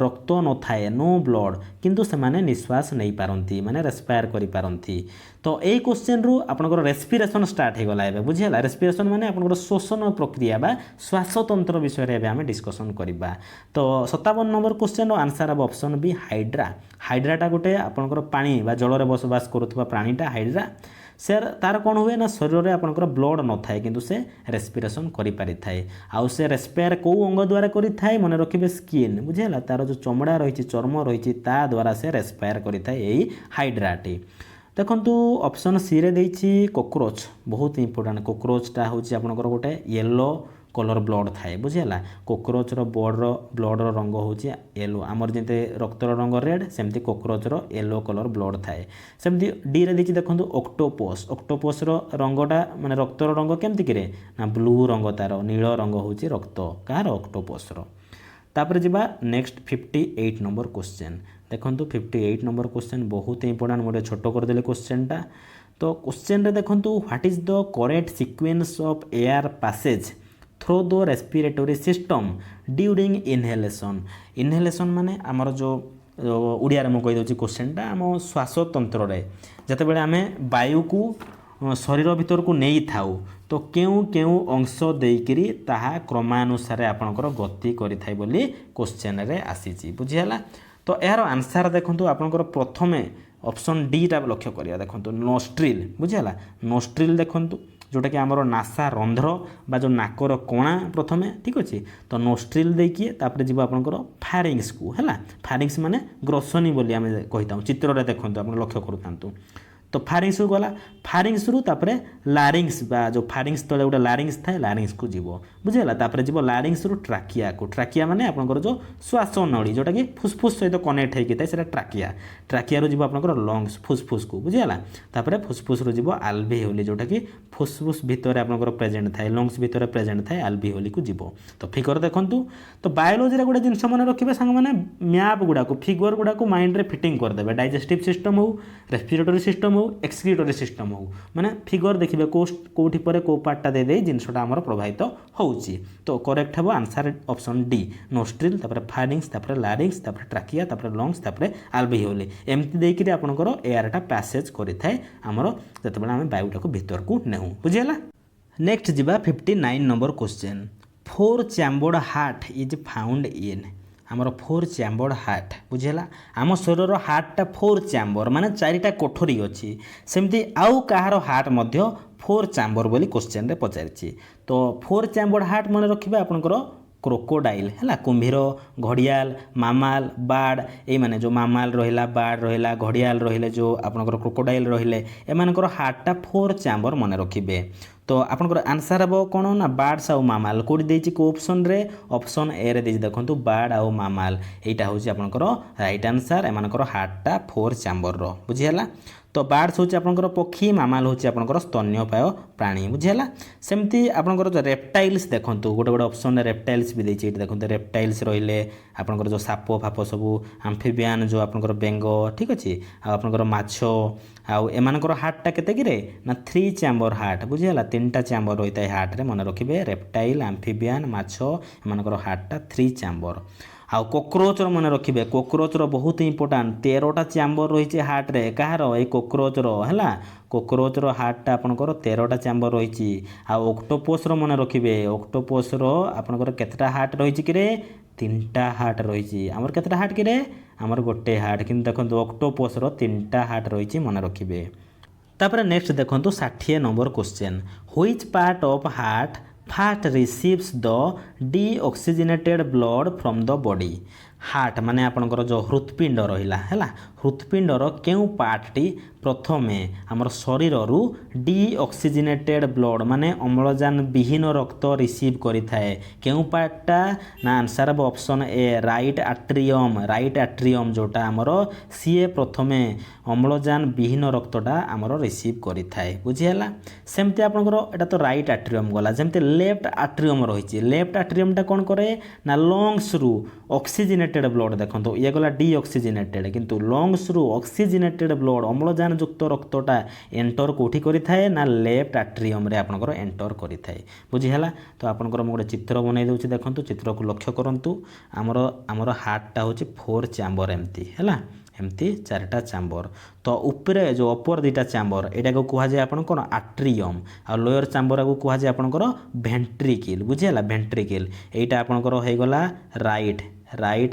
रक्त न थाए नो ब्लड किंतु से माने निश्वास नहीं पारंती माने रेस्पायर करि पारंती तो ए क्वेश्चन रु आपनकर रेस्पिरेशन स्टार्ट हे गला एबे बुझियला रेस्पिरेशन माने आपनकर श्वसन प्रक्रिया बा श्वास तंत्र विषय रे एबे हम डिस्कशन करिबा तो 57 number question row answer of option B हाइड्राटा गोटे आपनकर पानी बा जल रे बसवास करूथबा प्राणीटा हाइड्रा से तार कौन हुए ना शरीर में आपनकर ब्लड न थाए किंतु से रेस्पिरेशन करि पारि थाए आउ से रेस्पायर को अंग द्वारा करि थाए मन रखिबे स्किन बुझियला तार जो चमड़ा रही चर्म रही ता द्वारा से रेस्पायर करि थाए एई हाइड्राटी देखंतु ऑप्शन सी रे देछि कॉकरोच बहुत इंपोर्टेंट कॉकरोचटा होछि आपनकर गोटे येलो कलर ब्लड थाए बुझियला कॉकरोच रो ब्लड रो रंग होछि येलो हमर जते रक्त रो रंग रेड सेमती कॉकरोच रो येलो कलर ब्लड थाए सेमती डी रे देखि देखंतु ऑक्टोपस रो रंगटा माने रक्त रो रंग केमति करे ना ब्लू रंग तार नील रंग होछि रक्त कार ऑक्टोपस रो तापर जिबा नेक्स्ट 58 नंबर क्वेश्चन देखंतु 58 नंबर क्वेश्चन बहुत इंपोर्टेंट मोटे छोटो कर देले क्वेश्चनटा तो क्वेश्चन रे देखंतु what is the correct sequence of air passage through the respiratory system during inhalation माने आमर जो ओडिया रे म कहि दोछि क्वेश्चनटा आम श्वास तंत्र रे जते बेले आमे वायु को शरीर भीतर को नहीं थाउ तो केउ केउ अंश देइकरी ताहा क्रमानुसार आपनकर गति करि थाइ बोली क्वेश्चन रे आसीची बुझियला तो यार आंसर देखंतु आपनकर प्रथमे ऑप्शन डी टा लक्ष्य करिया देखंतु नोस्ट्रिल बुझियला नोस्ट्रिल देखंतु जोटा कि आमर नासा रंध्र बा जो नाकर कोणा प्रथमे ठीक अच्छे तो नोस्ट्रिल देखिए तापर जीव आपनकर फारिंग्स को है फारिंग्स माने ग्रसनी बोली आम कहीता चित्र रे देखंतु आप लक्ष्य करूँ तो फारिंग्स को गला फारिंग्स रु तापरे लारिंग्स बा जो फारिंग्स तले गोटे लारिंग्स थाए लारिंग्स को जीव बुझेगा तापर जीव लारिंग्स रु ट्राकिया माने आपनकर जो श्वास नड़ी जोटा कि फुसफुस सहित कनेक्ट होइके थाए सेटा ट्राकिया रु जीव आपनकर लंग्स फुसफुस को बुझेगा तापर फुसफुस रु जीव आल्वेओली जोटा कि फुसफुस भितर आपनकर प्रेजेंट थाए लंग्स भितर प्रेजेंट थाए आल्वेओली को जीव तो फिगर देखंतु तो बायोलॉजी रे गोटे जिंस मन रखिबे संग माने मैप गुडा को फिगर गुडा को माइंड रे फिटिंग कर देबे डाइजेस्टिव सिस्टम हो रेस्पिरेटरी सिस्टम हो एक्सक्रीटरी सिस्टम हो माने फिगर देखिए कोठी पर को पार्टा दे दे जिनसटा आमर प्रभावित होउची तो करेक्ट हेबो आंसर ऑप्शन डी नोस्ट्रिल तापर फारिंग्स तापर लारिंग्स तापर ट्राकिया तापर लंग्स तापर आल्वेओली एमती देकिरी आपनकर एयरटा पैसेज करिथाय आमर जतबेला आमे वायुटा को भीतर को नेहु बुझियला। नेक्स्ट जिबा 59 number question 4 chambered heart is found in आमर 4 चैम्बर्ड हार्ट बुझेला आम शरीर हार्टा 4 चैम्बर माने 4टा कोठरी अच्छी सेमती आउ कहार हार्ट मध्य 4 चैम्बर बोली क्वेश्चन रे पचारिछि तो 4 चैम्बर्ड हार्ट मन रखिबे आपनकर क्रोकोडाइल है कुंभीर घड़ियाल मामाल बार्ड ये माने जो मामाल रहिला बार्ड रहिला घड़ियाल रहिले जो आपनकर क्रोकोडाइल रहिले एमानकर हार्टा 4 चैम्बर मन रखिबे तो आपनकर आंसर हे कौन ना बार्ड्स आउ मामाल कोडी देछि को ऑप्शन रे ऑप्शन ए रे देछि देखंतु बार्ड आउ मामाल एटा होछि आपनकर राइट आंसर एमानकर हार्टा 4 चैम्बर रो बुझियला तो बार्ड्स होछि आपनकर पक्षी मामाल होछि आपनकर स्तन्यपाय प्राणी बुझियला सेमती आपनकर जो रेप्टाइल्स देखंतु गोटे गोटे ऑप्शन रे रेप्टाइल्स भी देछि एटा देखंतु रेप्टाइल्स रहिले आपनकर जो साप फाप सबु एम्फिबियन जो आपनकर बेंग ठीक अछि आ आपनकर माछो आउ एमानकर हार्टा केते गिरे ना 3 चैम्बर हार्ट बुझियला 3टा चैम्बर रहिता है हार्ट रे मन रखिबे रेप्टाइल एम्फिबियन माछो एमानकर हार्टा 3 चैम्बर आउ कोक्रोच मन रखिबे कोक्रोच रो बहुत इंपोर्टेंट 13टा चैम्बर रहिছে हार्ट रे कहार ए कोक्रोच रो हैला कोक्रोच रो हार्टा आपनकर 13टा चैम्बर रहिछि आ ऑक्टोपस रो मन रखिबे ऑक्टोपस रो आपनकर केतटा हार्ट रहिछि कि रे 3टा हार्ट रहिछि हमर केतटा हार्ट कि रे हमर गोटे हार्ट किंतु देखंतु ऑक्टोपस रो 3टा हार्ट रहिछि मन रखिबे। तापर नेक्स्ट देखंतु 60 number question which part of heart fast receives the deoxygenated blood from the body heart माने आपनकर जो हृत्पिंड रहिला हैला हृत्पिंडर केउ पार्टटी प्रथमे आमर शरीर रु डीऑक्सीजनेटेड ब्लड माने अम्लजान विहीन रक्त रिसीव करि थाए केउ पार्टटा ना answer of option A right atrium जोटा आमर सीए प्रथमे अम्लजान विहीन रक्तटा आमर रिसीव करि थाए बुझियला सेमते आपनकर एटा तो राइट एट्रियम गला जेमते लेफ्ट एट्रियम रहिछि लेफ्ट एट्रियमटा कोन करे ना लंग्स रु ऑक्सीजनेटेड ब्लड देखंतो ये गला डीऑक्सीजनेटेड किंतु लंग्स रु ऑक्सीजनेटेड ब्लड अम्लजान युक्त रक्तटा एंटर कोठी करि थाए ना लेफ्ट एट्रियम रे आपनकर एंटर करि थाए बुझिहला तो आपनकर म गोटे चित्र बनै दउछि देखंतु चित्र को लक्ष्य करंतु हमर हार्टटा होछि 4 चैम्बर एम्ति हैला एमती 4टा चैम्बर तो ऊपर जो अपर 2टा चैम्बर एटा को कहा जाय आपन कोन एट्रियम आ लोअर चैम्बर को कहा जाय आपनकर वेंट्रिकल बुझियला वेंट्रिकल एटा आपनकर हे गला राइट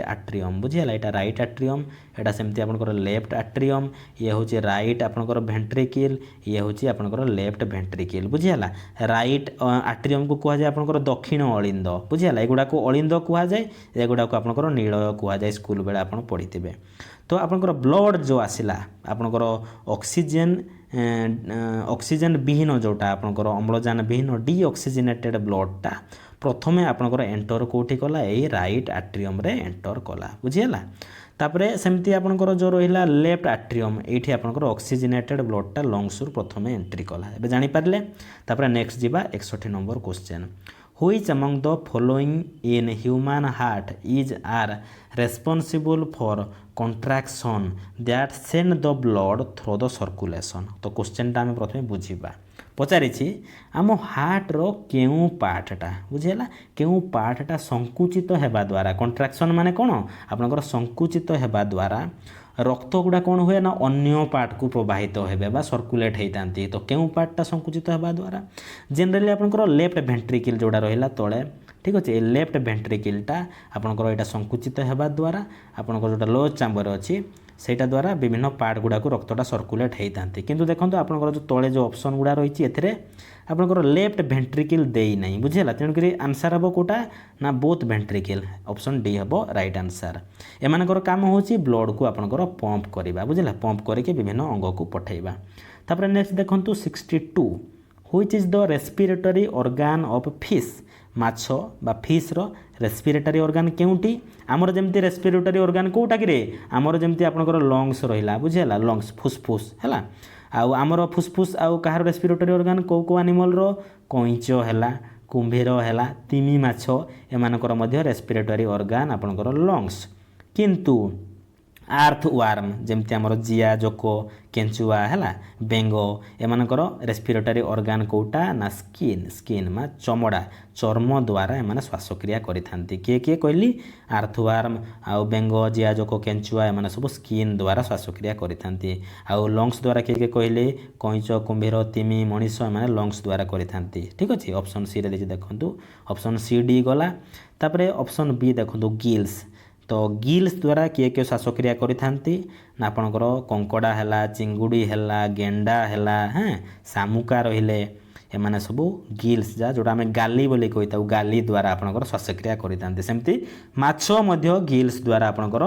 एट्रियम बुझियला एटा राइट एट्रियम एटा सेमती आपनकर लेफ्ट एट्रियम ये होची राइट आपनकर वेंट्रिकल ये होची आपनकर लेफ्ट वेंट्रिकल बुझियला राइट एट्रियम को कहा जाय आपनकर दक्षिण अलिंद बुझियला एगुडा को अलिंद कहा जाय एगुडा को आपनकर नीलय कहा जाय स्कूल बेला आपन पढिथिबे तो आपनकर ब्लड जो आसिला आपनकर ऑक्सीजन विहीन जोटा आपनकर अम्लजान विहीन डीऑक्सीजनेटेड ब्लडटा प्रथमे आपनकर एंटर कोठी कला ए राइट एट्रियम रे एंटर कला बुझियला तापरे सेमती आपनकर जो रहिला लेफ्ट एट्रियम एठी आपनकर ऑक्सीजनेटेड ब्लडटा लंग्स रु प्रथमे एंट्री कला एबे जानि पारले तापरे नेक्स्ट जिबा 61 number question Which among the following in human heart is are responsible for contraction that send the blood through the circulation तो क्वेश्चन टा हम प्रथमे बुझिबा पचारिछि आम हार्ट रो केउ पार्टटा बुझियला केउ पार्टटा संकुचित हेबा द्वारा कंट्राक्शन माने कोन आपनकर संकुचित हेबा द्वारा रक्त गुड़ा कौन हुए ना अन्य पार्ट को प्रवाहित हेबे बा सर्कुलेट होइतांती तो केउ पार्टटा संकुचित हेबा द्वारा जनरली आपनकर लेफ्ट वेंट्रिकल जोड़ा रहिला तळे ठीक अछि लेफ्ट वेंट्रिकलटा आपनकर एटा संकुचित हेबा द्वारा आपनकर जोटा लो चैम्बर अछि सेटा द्वारा विभिन्न पार्ट गुड़ा को रक्तटा सर्कुलेट होइतांती किंतु देखंतु आपनकर जो तळे जो ऑप्शन गुड़ा रहिछि एथिरे आपनकर लेफ्ट वेंट्रिकल देई नै बुझियला तेन करी आंसर हबो कोटा ना बोथ वेंट्रिकल ऑप्शन डी हबो राइट आंसर एमानकर काम होछि ब्लड को आपनकर पंप करिबा बुझिला पंप करके विभिन्न अंग को पठेइबा तापर नेक्स्ट देखंतु 62 which is the respiratory organ of fish माछो बा फिश रो रेस्पिरेटरी ऑर्गन केउटी हमर जेमती रेस्पिरेटरी ऑर्गन कोटा कि रे हमर जेमती आपनकर लंग्स रहिला बुझिला लंग्स फुसफुस हैला आउ हमर फुसफुस आउ कहार रेस्पिरेटरी ऑर्गन को एनिमल रो कइंच हैला कुंभीर हैला तिमी माछो एमानकर मध्य रेस्पिरेटरी ऑर्गन आपनकर लंग्स किंतु ଆର୍ଥ ୱାର୍ମ ଯେମିତି ଆମର ଜିଆ ଜୋକ କେଞ୍ଚୁଆ ହେଲା ବେଙ୍ଗ ଏମାନଙ୍କର ରେସ୍ପିରେଟରୀ ଅର୍ଗାନ କେଉଁଟା ନା ସ୍କିନ୍ ବା ଚମଡ଼ା ଚର୍ମ ଦ୍ୱାରା ଏମାନେ ଶ୍ୱାସକ୍ରିୟା କରିଥାନ୍ତି କିଏ କିଏ କହିଲି ଆର୍ଥୱାର୍ମ ଆଉ ବେଙ୍ଗ ଜିଆ ଜୋକ କେଞ୍ଚୁଆ ଏମାନେ ସବୁ ସ୍କିନ୍ ଦ୍ୱାରା ଶ୍ୱାସକ୍ରିୟା କରିଥାନ୍ତି ଆଉ ଲଙ୍ଗସ୍ ଦ୍ୱାରା କିଏ କିଏ କହିଲେ କଇଁଚ କୁମ୍ଭୀର ତିମି ମଣିଷ ଏମାନେ ଲଙ୍ଗସ୍ ଦ୍ୱାରା କରିଥାନ୍ତି ଠିକ୍ ଅଛି ଅପସନ୍ ସିରେ ଦେଇଛି ଦେଖନ୍ତୁ ଅପସନ୍ ସି ଡି ଗଲା ତାପରେ ଅପସନ୍ ବି ଦେଖନ୍ତୁ ଗିଲ୍ସ ତ ଗିଲ୍ସ ଦ୍ୱାରା କିଏ କିଏ ଶ୍ୱାସକ୍ରିୟା କରିଥାନ୍ତି ନା ଆପଣଙ୍କର କଙ୍କଡ଼ା ହେଲା ଚିଙ୍ଗୁଡ଼ି ହେଲା ଗେଣ୍ଡା ହେଲା ଶାମୁକା ରହିଲେ ଏମାନେ ସବୁ ଗିଲ୍ସ ଯେଉଁଟା ଆମେ ଗାଲି ବୋଲି କହିଥାଉ ଗାଲି ଦ୍ୱାରା ଆପଣଙ୍କର ଶ୍ୱାସକ୍ରିୟା କରିଥାନ୍ତି ସେମିତି ମାଛ ମଧ୍ୟ ଗିଲ୍ସ ଦ୍ୱାରା ଆପଣଙ୍କର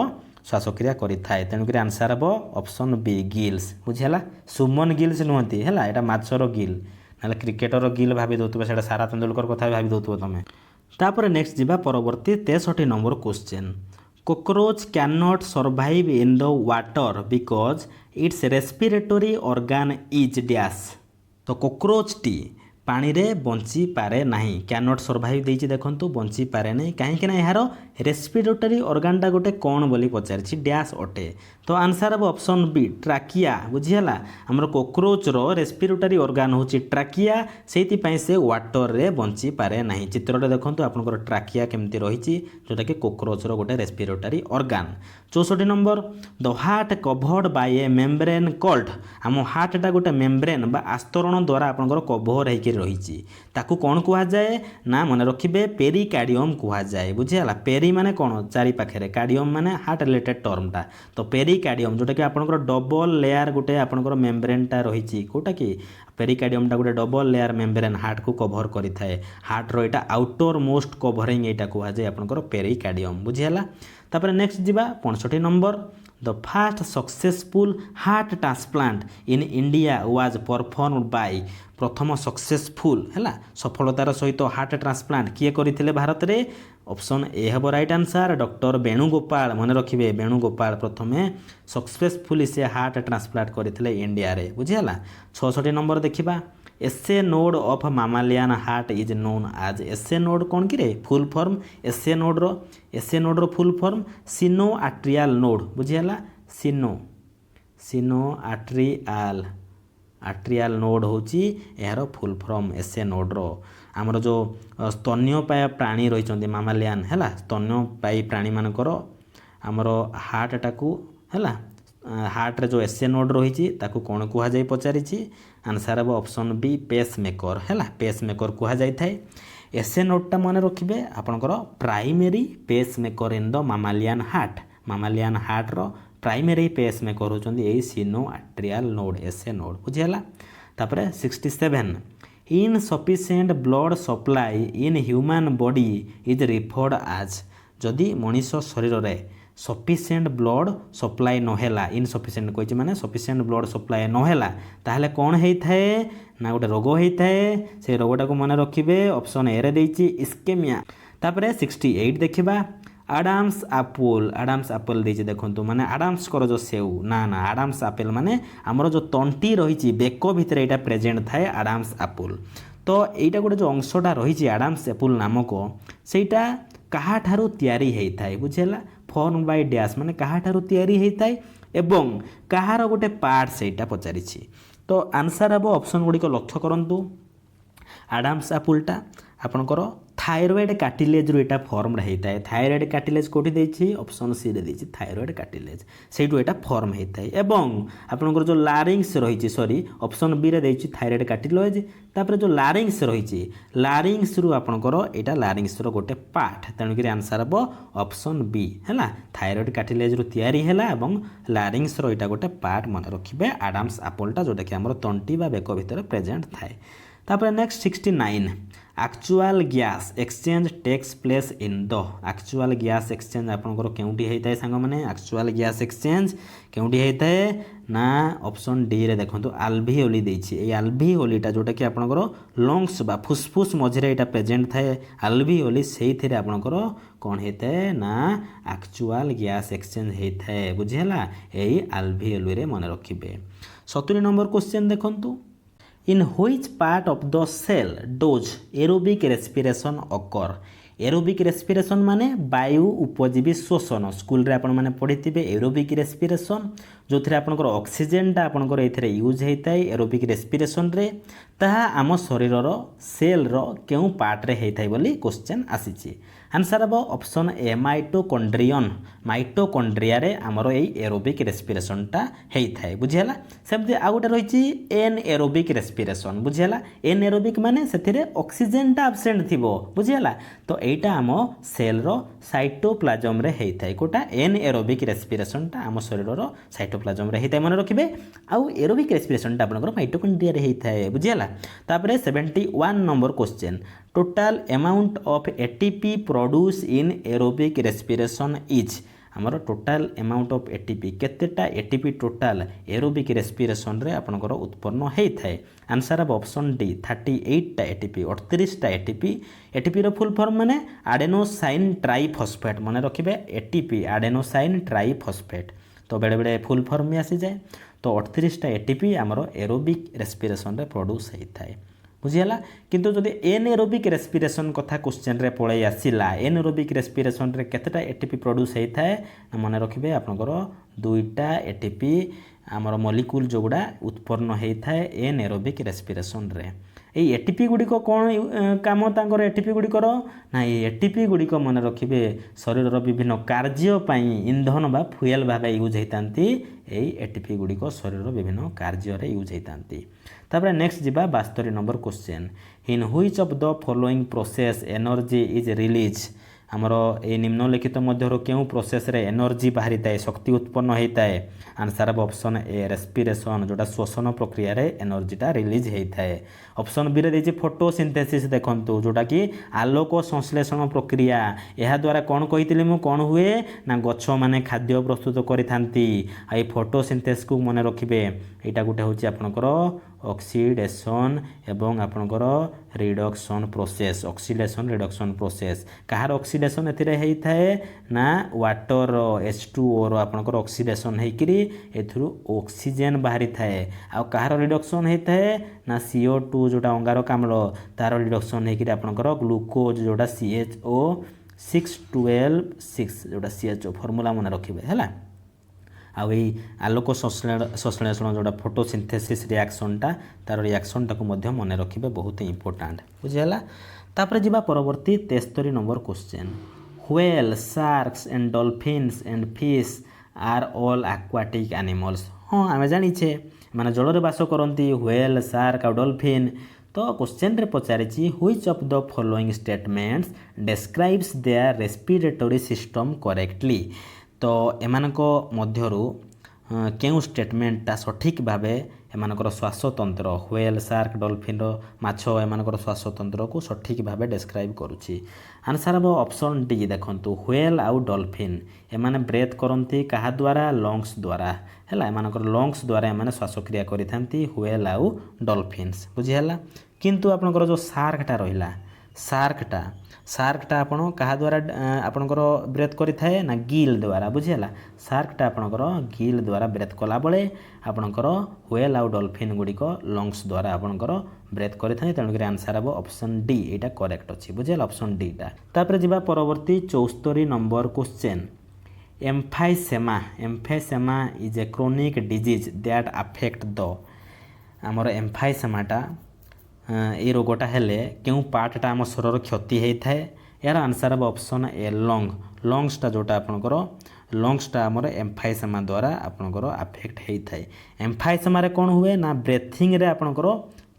ଶ୍ୱାସକ୍ରିୟା କରିଥାଏ ତେଣୁକରି ଆନ୍ସର୍ ହେବ ଅପସନ୍ ବି ଗିଲ୍ସ ବୁଝିହେଲା ସୁମନ ଗିଲ୍ସ ନୁହନ୍ତି ହେଲା ଏଇଟା ମାଛର ଗିଲ୍ ନହେଲେ କ୍ରିକେଟର ଗିଲ୍ ଭାବି ଦେଉଥିବ ସେଇଟା ସାରା ତେନ୍ଦୁଲକର କଥା ଭାବି ଦେଉଥିବ ତୁମେ ତାପରେ ନେକ୍ସଟ ଯିବା ପରବର୍ତ୍ତୀ 63 number question cockroach cannot survive in the water because its respiratory organ is dash तो cockroach टी पानी रे बंची पारे नहीं cannot survive देइछि देखंतु बंची पारे नहीं काहे ना यार रेस्पिरेटरी ऑर्गन टा गोटे कोन बोली पचारछि डैश अटे तो answer of option B trachea बुझिहला हमर कोक्रोच रो रेस्पिरेटरी ऑर्गन होछि ट्राकिया सेति पई से वाटर रे बंची पारे नहीं चित्रटे देखंतु आपनकर ट्राकिया केमति रहिछि जोटा कि कोक्रोच रो गोटे respiratory organ 64 number the heart covered by A membrane called हम हार्ट टा गोटे मेम्ब्रेन बा आस्तरण द्वारा आपनकर कवर हेकि रहिछि ताकू कोन कुहा जाए ना मन रखिबे पेरिकार्डियम कुहा जाए बुझिहला पेरी माने कोन चारि पाखरे कार्डियम माने हार्ट रिलेटेड टर्म टा तो पेरिकार्डियम जोटा कि आपनकर डबल लेयर गोटे आपनकर मेम्ब्रेन टा रहिछि कोटा कि पेरिकार्डियम टा गोटे डबल लेयर मेम्ब्रेन हार्ट को कवर करि थाए हार्ट रो एटा आउटर मोस्ट कवरिंग एटा कुहा जाए आपनकर पेरिकार्डियम बुझिहला तापर नेक्स्ट जिबा 65 number the first successful heart transplant in India was performed by प्रथम सक्सेसफुल है सफलतार सहित हार्ट ट्रांसप्लांट किए करथिले भारत रे ऑप्शन ए हेबो राइट आंसर डॉक्टर वेणुगोपाल मन रखिबे वेणुगोपाल प्रथमे सक्सेसफुली से हार्ट ट्रांसप्लांट करथिले इंडिया रे बुझिहला 66 नंबर देखिबा SA node of mammalian heart is known as SA node कौन कि रे फुल फॉर्म एसए नोड रो full form sinoatrial node बुझिहला सिनो आर्ट्रियल नोड होची यार फुल फॉर्म एसए नोड रो हमर जो स्तन्यपायी प्राणी रहिचंदी मामालियन हैला स्तन्यपायी प्राणी मानकर हमर हार्ट टाकू हैला हार्ट रे जो एसए नोड रही ताकू कौन कुहा जाई पचारिछि answer of option B pacemaker हैला पेस मेकर कुहा जाई थाए एसए नोड टा मन रखिबे आपनकर primary pacemaker in the mammalian heart रो प्राइमरी पेस मेकर होचंदी एई sinoatrial node SA node बुझिहला तापर 67 insufficient blood supply in human body is referred as जदि मनीष शरीर रे सफिशिएंट ब्लड सप्लाई नहेला इनसफिशिएंट कहि माने सफिशिएंट ब्लड सप्लाई नहेला ताहले कोन हेइ थाए ना गोटे रोग हेइ थाए से रोगटा को मन रखिबे ऑप्शन ए रे देइछि इस्केमिया तापरे 68 देखिबा आडाम्स एप्पल देइछि देखंतु माने आडाम्स कर जो सेउ ना आडाम्स एप्पल माने हमर जो तंटी रहिछि बेको भितर एटा प्रेजेंट थाए आडाम्स एप्पल तो एटा गोटे जो अंशटा रहिछि आडाम्स एप्पल नामक सेटा काहा ठारू तयारी हेइ थाए बुझेला फॉर्म बाय डैश माने काहा ठारू तयारी हेइ थाए एवं काहार गोटे पार्ट सेटा पचारिछि तो आंसर अब ऑप्शन गुडी को लक्ष्य करंतु आडाम्स एप्पलटा आपनकर थायरॉइड कार्टिलेज रो एटा फॉर्म रही थाए थायरॉइड कार्टिलेज कोठी देछि ऑप्शन सी रे देछि थायरॉइड कार्टिलेज सेटू एटा फॉर्म हेइ थाए एवं आपनकर जो लारिंग्स रहिछि सॉरी ऑप्शन बी रे देछि थायरॉइड कार्टिलेज तापर जो लारिंग्स रहिछि लारिंग्स रु आपनकर एटा लारिंग्स रो गोटे पार्ट तेनु कि आंसर अब ऑप्शन बी हैला थायरॉइड कार्टिलेज रु तयारी हैला एवं लारिंग्स रो एटा गोटे पार्ट मन रखिबे आडाम्स एप्पलटा जोटा कि हमर तंटी बा बेक भितर प्रेजेंट थाए तापर next 69 actual gas exchange takes place in the actual gas exchange आपनकर केउटी हेइताय सांग माने एक्चुअल गैस एक्सचेंज केउटी हेइताय ना ऑप्शन डी रे देखंतु अल्विओली देछि ए अल्विओलीटा जोटा कि आपनकर लंग्स बा फुसफुस मझरे एटा प्रेजेंट थाए अल्विओली सेइथिरे आपनकर कोन हेइताय ना एक्चुअल गैस एक्सचेंज हेइताय बुझिहला एई अल्विओली रे मन रखिबे 70 नंबर क्वेश्चन देखंतु In which part of the cell does aerobic respiration occur? Aerobic respiration माने वायु उपजीवी शोषण स्कूल रे आपण माने पढ़ी एरोबिक रेस्पिरेशन जो थे आपंकर ऑक्सीजेनटा आपंकर ये यूज होता है एरोबिक रेस्पिरेशन रे ताहा आम शरीर सेल क्यों पार्ट्रे होता है बोली क्वेश्चन आसी आंसर हम ऑप्शन ए माइटोकॉन्ड्रिया रे आमर ये एरोबिक रेस्पिरेशनटा होता है बुझीगला सेमती आउ गोटे रही एन एरोबिक रेस्पिरेशन बुझीगला एन एरोबिक माने से ऑक्सीजेनटा एब्सेंट थिबो बुझीगला तो यहाँ आम सेल साइटोप्लाज्म रे होता है कोटा एन एरोबिक रेस्पिरेशनटा आम शरीर साइटोप्लाज्म रे होता है मन रखिए आउ एरोबिक रेस्पिरेशनटा आपनकर माइटोकॉन्ड्रिया रे होता है बुझीगला तापर 71 number question total amount of ATP produce in aerobic respiration is आमर टोटाल अमाउंट ऑफ एटीपी केतेटा एटीपी टोटाल एरोबिक रेस्पिरेशन रे आपनकर उत्पन्न होता है आंसर ऑफ ऑप्शन डी 38 टा एटीपी 38 टा एटीपी एटीपी रो फुल फॉर्म माने एडेनोसाइन ट्राइफॉस्फेट मन रखिबे एटीपी एडेनोसाइन ट्राइफॉस्फेट तो बेले बेले फुल फॉर्म में आसी जाए तो 38 टा एटीपी आमर एरोबिक रेस्पिरेशन रे प्रोड्यूस होता है बुझीगला किंतु जदि एन एरोबिक रेस्पिरेशन कथा क्वेश्चन रे पळै आसिला एन एरोबिक रेस्पिरेशन रे केतेटा एटीपी प्रोड्यूस होता है मन रखिए आपनकर 2टा एटीपी आमर मॉलिक्यूल जोगुड़ा उत्पन्न होता है एन एरोबिक रेस्पिरेशन रे ये एटीपी गुड़िक कौन काम तांकर एटीपी गुड़िकर ना ये एटीपी गुड़िक मन रखिए शरीर विभिन्न कार्य इंधन बा फ्यूएल भाव यूज होता यही एटीपी गुड़िक शरीर विभिन्न कार्य यूज होता नेक्स्ट जीवा 72 number question in which of the following process energy is release आमर ये निम्नलिखित मध्य क्यों प्रोसेस रे एनर्जी बाहरी थाए शक्ति उत्पन्न होता है answer of option A respiration जोटा श्वसन प्रक्रिया रे एनर्जीटा रिलीज होता है ऑप्शन बी रे देछि फोटोसिंथेसिस देखंतु जोटा कि आलोक संश्लेषण प्रक्रिया यह द्वारा कौन कही मु कौन हुए ना गछ माने खाद्य प्रस्तुत करिथांती आ फोटोसिंथेसिस को मन रखिबे एटा गोटे होछि आपनकर ऑक्सीडेशन एवं आपनकर reduction process oxidation reduction process कहार ऑक्सीडेशन एथिरे होता है ना वाटर H2O रो आपनकर ऑक्सीडेशन हेकरी एथुरु ऑक्सीजन बाहरी थाए आ कहार रिडक्शन होता है ना CO2 जोटा अंगारक आम्ल तार रिडक्शन हेकरी आपनकर ग्लूकोज जोटा CHO 612 जोटा CHO फॉर्मूला मन रखिबे हैला आउ ये आलोक संश्लेषण जोटा फोटोसिंथेसिस रिएक्शनटा तार रिएक्शनटा को मध्य मन रखिबे बहुत इंपोर्टेंट बुझिगला तापर जीवा परवर्ती 73 number question whale sharks and dolphins and fish are all aquatic animals हाँ आम जानिछे माने जल रे बास करती व्हेल शार्क और डॉल्फिन तो क्वेश्चन रे पचारिछि which of the following statements describes their respiratory system correctly तो एमानक मध्यरु केउ स्टेटमेंटटा सठिक भावे एमानकर श्वासतंत्र व्हेल शार्क डॉल्फिन माछ एमानकर श्वासतंत्र को सठिक भावे डिस्क्राइब करुछि आंसर हम ऑप्शन डी देखंतु व्हेल आउ डॉल्फिन एमाने ब्रेथ करंती कहा द्वारा लंग्स द्वारा हैला एमानकर लंग्स द्वारा एमाने श्वासक्रिया करिथांती व्हेल आउ डॉल्फिन्स बुझी हैला किंतु आपनकर जो शार्कटा रहिला शार्कटा आपण कहा द्वारा आपनकर ब्रेथ करिथाए ना गिल द्वारा बुझिला शार्कटा आपनकर गिल द्वारा ब्रेथ कला बेले आपनकर व्हेल आउ डॉल्फिन गुड़िक लंग्स द्वारा आपनकर ब्रेथ करिथाए तेणुकर आंसर हम ऑप्शन डी एटा करेक्ट अछि बुझिला ऑप्शन डी टा तापर जिबा परवर्ती 74 number question emphysema is a chronic disease that affect the आमर एम्फाइसेमाटा ये रोगटा हेले क्यों पार्टटा आम शरीर क्षति होता है यार आंसर हम ऑप्शन ए लंग्सटा जोटा आपनकर लंग्सटा आमर एम्फाइसेमा द्वारा आपनकर अफेक्ट होता है एम्फाइसेमा रे कौन हुए ना ब्रेथिंग रे आपनकर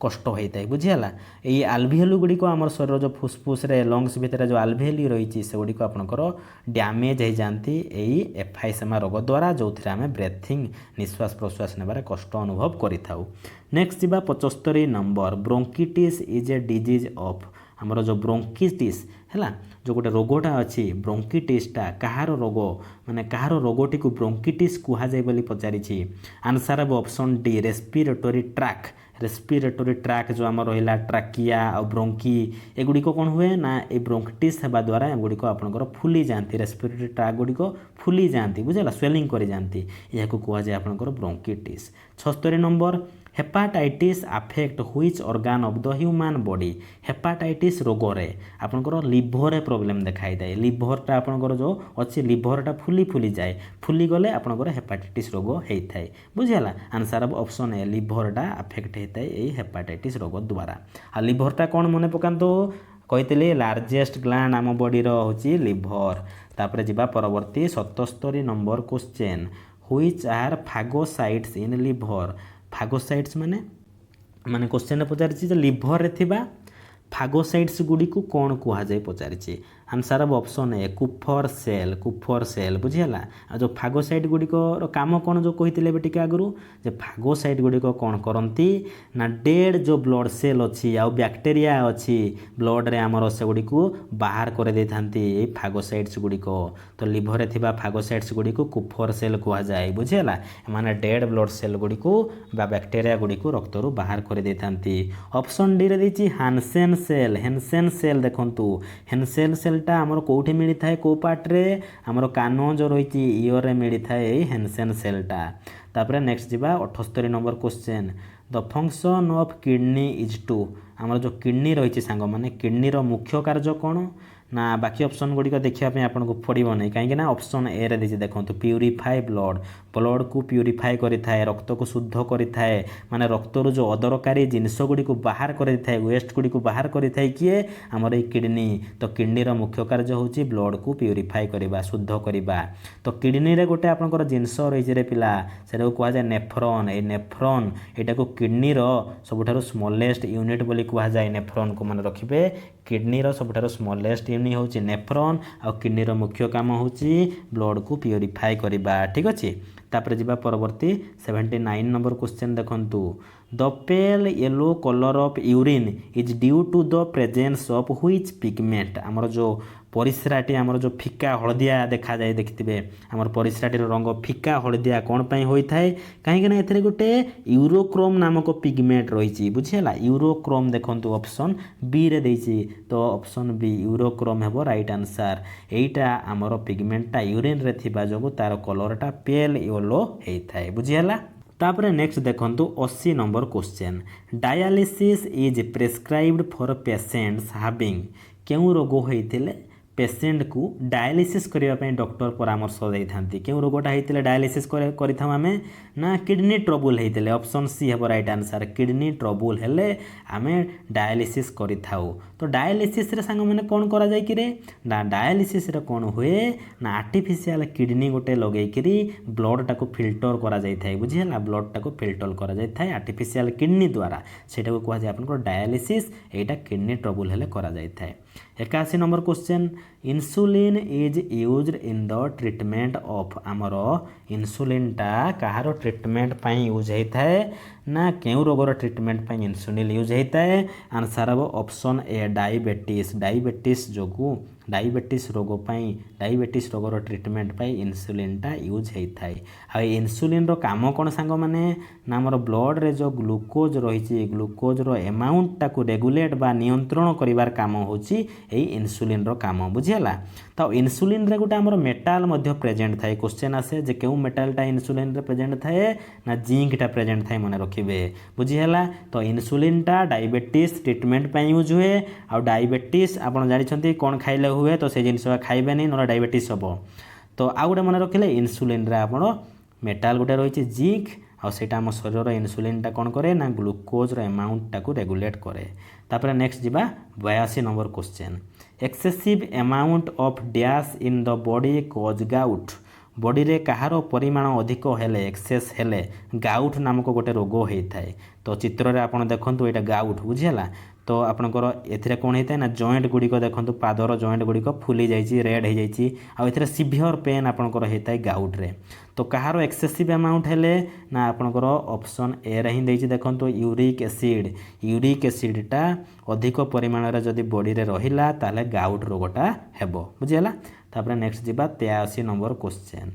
कष्ट होता है बुझीगला ये आल्भिओली गुड़िक आम शरीर जो फुसफुस रे लंग्स भितर जो आल्भिओली रही से गुड़िक आपनकर डैमेज हो जाती यही एम्फाइसेमा रोग द्वारा जो थे आम ब्रेथिंग निश्वास प्रश्वास नेबार कष्ट अनुभव करिथाउ नेक्स्ट जीवा 75 number bronchitis is a disease of आमर जो ब्रोंकिटिस है जो गोटे रोगटा अच्छी ब्रोंकिटिसटा कहार रोग माने कहार रोगटी को ब्रोंकिटिस कहुए बोली पचारि आंसर हम ऑप्शन डी रेस्पिरेटरी ट्रैक जो आम रहा ट्राकिया और ब्रोंकी एगुड़िक कौन हुए ना ये ब्रोंकिटिस हेबा द्वारा एगुड़िक आपनकर फुली जाती रेस्पिरेटरी ट्रैक गुड़िक फुली जाती बुझेगा स्वेलिंग कर जाती यह कहुए आपनकर ब्रोंकिटिस 76 number hepatitis affect which organ of the human body hepatitis रोग रे आपनकर लिवर रे प्रॉब्लम देखाई दे लिवरटा आपनकर जो अच्छी लिवरटा फुली जाए फुली गले आपनकर हेपाटाइटिस रोग हेई थाए बुझिला आंसर ऑफ ऑप्शन ए लिवरटा अफेक्ट हेताए ए हेपाटाइटिस रोग द्वारा आ लिवरटा कोन मने पकांतो कहितले लार्जेस्ट ग्लैंड आम बॉडी रो होची लिवर तापर जिबा परवर्ती 77 number question which are phagocytes in liver phagocytes माने माने क्वेश्चन पचारि लिवर रे थिबा फागोसाइट्स गुडी को कौन कह जाए पचारि answer of option A Kufar cell बुझीला आ जो फागोसाइट गुडिक काम कौन जो कही टे आगु जे फागोसाइट गुडिक कौन करती ना डेड जो ब्लड सेल अच्छी आ बैक्टेरिया अच्छी ब्लड रे आमर से गुडी को बाहर कर दे थांती फागोसाइट्स गुडिक तो लिवर रे थिबा फागोसाइट्स गुडी को कुफर सेल कह जाए बुझीला माने डेड ब्लड सेल गुडी को बा बैक्टेरिया गुडी को रक्त रु बाहर कर दे थांती ऑप्शन डी रे देछि हानसेन सेल देखंतु हेनसेन सेलटा आमर कोठी मिली थाए को पार्ट रे आमर कानो जो रही इयर रे मिली थाए हेनसेन सेलटा तापर नेक्स्ट जिबा 78 number question the function of kidney is to आमर जो किडनी रही सांग माने किडनी रो मुख्य कार्य कौन ना बाकी ऑप्शन गुड़िक देखापी आपको पड़ो नहीं कहीं ऑप्शन ए रे देछि देखंतु प्यूरिफाई ब्लड को प्यूरिफाई करिथाए रक्त को शुद्ध करिथाए माने रक्त रो जो अदरकारी जिनिस गुड़ी को बाहर करिथाए वेस्ट गुड़ी को बाहर करिथाए किए हमर ए किडनी तो किडनी रो मुख्य कार्य होची ब्लड को प्यूरिफाई करबा शुद्ध करबा तो किडनी रे गोटे आपनकर जिनिस रही रे पिला सेटा को कहा जाय नेफ्रॉन एटा को किडनी रो सबुठारो स्मॉलेस्ट यूनिट बोली कहा जाय नेफ्रॉन को मन रखिबे किडनी रो सबुठारो स्मॉलेस्ट यूनिट होची नेफ्रॉन आ किडनी रो मुख्य काम होची ब्लड को प्यूरिफाई करबा ठीक अछि तापर जिबा परवर्ती 79 नंबर क्वेश्चन देखंतु the pale yellow colour of urine is due to the presence of which pigment हमर जो परिस्राटी आमर जो फिका हलदिया देखा जाए देखिथिबे आमर परिस्राटीर रंग फिका हलदिया कोन पई होई थाए काहे कि एथरे गोटे यूरोक्रोम नामक पिगमेंट रहिछि बुझिला यूरोक्रोम देखंतु ऑप्शन बी रे देछि तो ऑप्शन बी यूरोक्रोम हेबो राइट आंसर एटा आमर पिगमेंटटा यूरिन रे थिबा जोगु तार कलरटा पेल येलो हेई थाए बुझिला तापर नेक्स्ट देखंतु 80 number question dialysis is prescribed for patients having केउ रोग होइतिले पेशेंट को डायलिसिस करने डॉक्टर परामर्श देते क्यों रोगटा होता डायलिसिस करें ना किडनी ट्रबुल होते ऑप्शन सी है राइट आंसर किडनी ट्रबुल हेले आमे डायलिसिस करिथाउ तो डायलिसिस रे सांग माने कोन करा जाय कि रे ना डायलिसिस रे कोन हुए ना आर्टिफिशियल किडनी गोटे लगे करी ब्लड टाको फिल्टर करा जाय थाए बुझिला ब्लड टाको फिल्टर करा जाय थाए आर्टिफिशियल किडनी द्वारा सेटा को कहा जाय आपन डायलिसिस एटा किडनी ट्रबुल हेले करा जाय थाए 81 number question insulin is used in the treatment of आमर इंसुलिनटा कहार ट्रीटमेंट पाई यूज होता है ना केउ रोगर ट्रीटमेंट पाई इंसुलिन यूज होता है answer of option A diabetes जोगु डायबिटीज रोग पाई डायबिटीज रोगर ट्रीटमेंट पाई इंसुलिनटा यूज होता है आ इंसुलिन रो काम कौन सांग माने ना आमर ब्लड रे जो ग्लूकोज रही ग्लूकोज रो अमाउंट टाको रेगुलेट बा नियंत्रण करिवार काम होची एई इंसुलिन रो काम बुझिला तो इंसुलिन रे गोटे आमर मेटाल मध्य प्रेजेंट थाए क्वेश्चन आसे जे केउ मेटालटा इंसुलिन रे प्रेजेंट थाए ना जिंकटा प्रेजेंट थाए मने रखिबे बुझिला तो इंसुलिनटा डायबिटीज ट्रीटमेंट पाई यूज हुए आ डायबिटीज आपण जानि छथि कोन खाइले हुए तो से जिनिस खाइबे नहीं न डायबिटीज हबो तो आ गोटे मन रखिले इंसुलिन रे आपण मेटाल गोटे रही जिंक आ सेटा आम शरीर इंसुलिनटा कौन करे ना ग्लूकोज रो अमाउंट टाको रेगुलेट करे तापर नेक्स्ट जिबा 82 number question excessive amount of dash in the body cause gout body रे कहार परिमाण अधिक हेले एक्सेस हेले गाउट नामक गोटे रोग होता है तो चित्र रे आपण देखंतु एटा गाउट बुझिला तो आपनकर एथिरे कोन हेता ना जॉइंट गुडी को देखंतु पादर जॉइंट गुडी को फुली जाईची रेड हो जाईची आ एथिरे सिवियर पेन आपनकर हेता गाउट रे तो कहार एक्सेसिव अमाउंट हेले ना आपनकर ऑप्शन ए रे ही देईची देखंतु यूरिक एसिडटा अधिक परिमाण रे जदी बॉडी रे रहिला ताले गाउट रोगटा हेबो बुझिला तापर नेक्स्ट जिबा 83 नंबर क्वेश्चन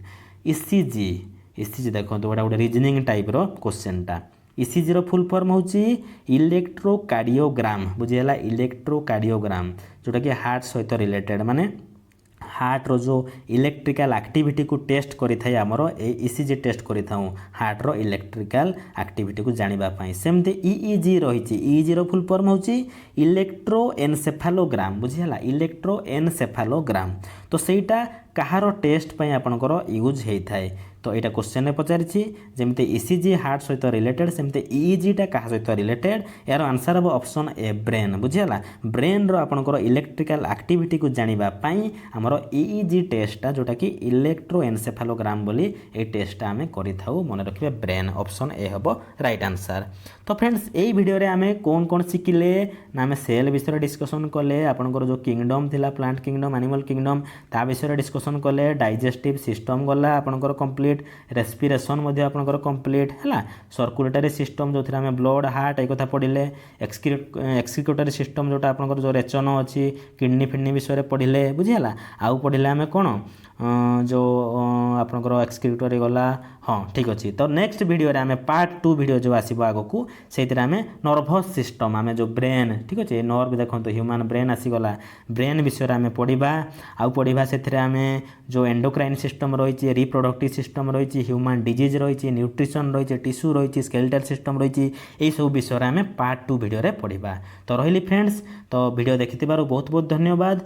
ईसीजी देखंतु एटा गोटे रीजनिंग टाइप रो क्वेश्चनटा ईसीजी रो फुल फॉर्म होची इलेक्ट्रोकार्डियोग्राम बुझिला इलेक्ट्रोकार्डियोग्राम जोटा कि हार्ट सहित रिलेटेड माने हार्ट रो जो इलेक्ट्रिकल एक्टिविटी को टेस्ट करि थाए हमर ईसीजी टेस्ट करि थाउ हार्ट रो इलेक्ट्रिकल एक्टिविटी को जानिबा पई सेमते ईईजी रहिछि ईईजी रो फुल फॉर्म होछि इलेक्ट्रोएनसेफेलोग्राम बुझिला इलेक्ट्रोएनसेफेलोग्राम तो सेटा कहार टेस्ट पई आपनकर यूज हेइ थाए तो यहाँ क्वेश्चन पचारि जमी ईसीजी हार्ट सहित रिलेटेड सेमती ईईजीटा क्या सहित रिलेटेड यार आंसर हम ऑप्शन ए ब्रेन बुझीगला ब्रेन रो आपनकर इलेक्ट्रिकल एक्टिविटी को जानापी आमर ईईजी टेस्टा जोटा कि इलेक्ट्रोएनसेफेलोग्राम बोली ए टेस्टा आम करूँ मन रखिए ब्रेन ऑप्शन ए हम राइट आंसर। तो फ्रेंड्स यही वीडियो रे आमे कौन कौन शिखिले ना आम सेल विषय डिस्कसन कले आपनकर जो किंगडम थिला प्लांट किंगडम एनिमल किंगडम ता विषय डिस्कसन कले डाइजेस्टिव सिस्टम गला आपनकर कंप्लीट रेस्पिरेशन मध्य आपनकर कंप्लीट है सर्कुलेटरी सिस्टम जो थी आम ब्लड हार्ट एक कथा पढ़ले एक्सक्रिक्यूटरी सिस्टम जोटा आपनकर जो रेचन अच्छी किडनी फिडनी विषय पढ़ले बुझीगला आउ पढ़ले आम कौन जो आपनकर एक्सक्रिक्यूटरी गला हाँ ठीक अच्छे। तो नेक्स्ट वीडियो रे आमे पार्ट 2 वीडियो जो आसो आगक से आमे नर्भस सिस्टम आमे जो ब्रेन ठीक अच्छे नर्व देखो ह्यूमन ब्रेन आसीगला ब्रेन विषय आमे पढ़ा आउ पढ़ा से आमे जो एंडोक्राइन सिस्टम रही रिप्रोडक्टिव सिस्टम रही ह्यूमन डिजीज रही न्यूट्रिशन रही टिश्यू रही स्केलेटल सिस्टम रही यही सब विषय आमे पार्ट 2 वीडियो रे पढ़ा। तो रही फ्रेंड्स तो वीडियो देखि बहुत बहुत धन्यवाद।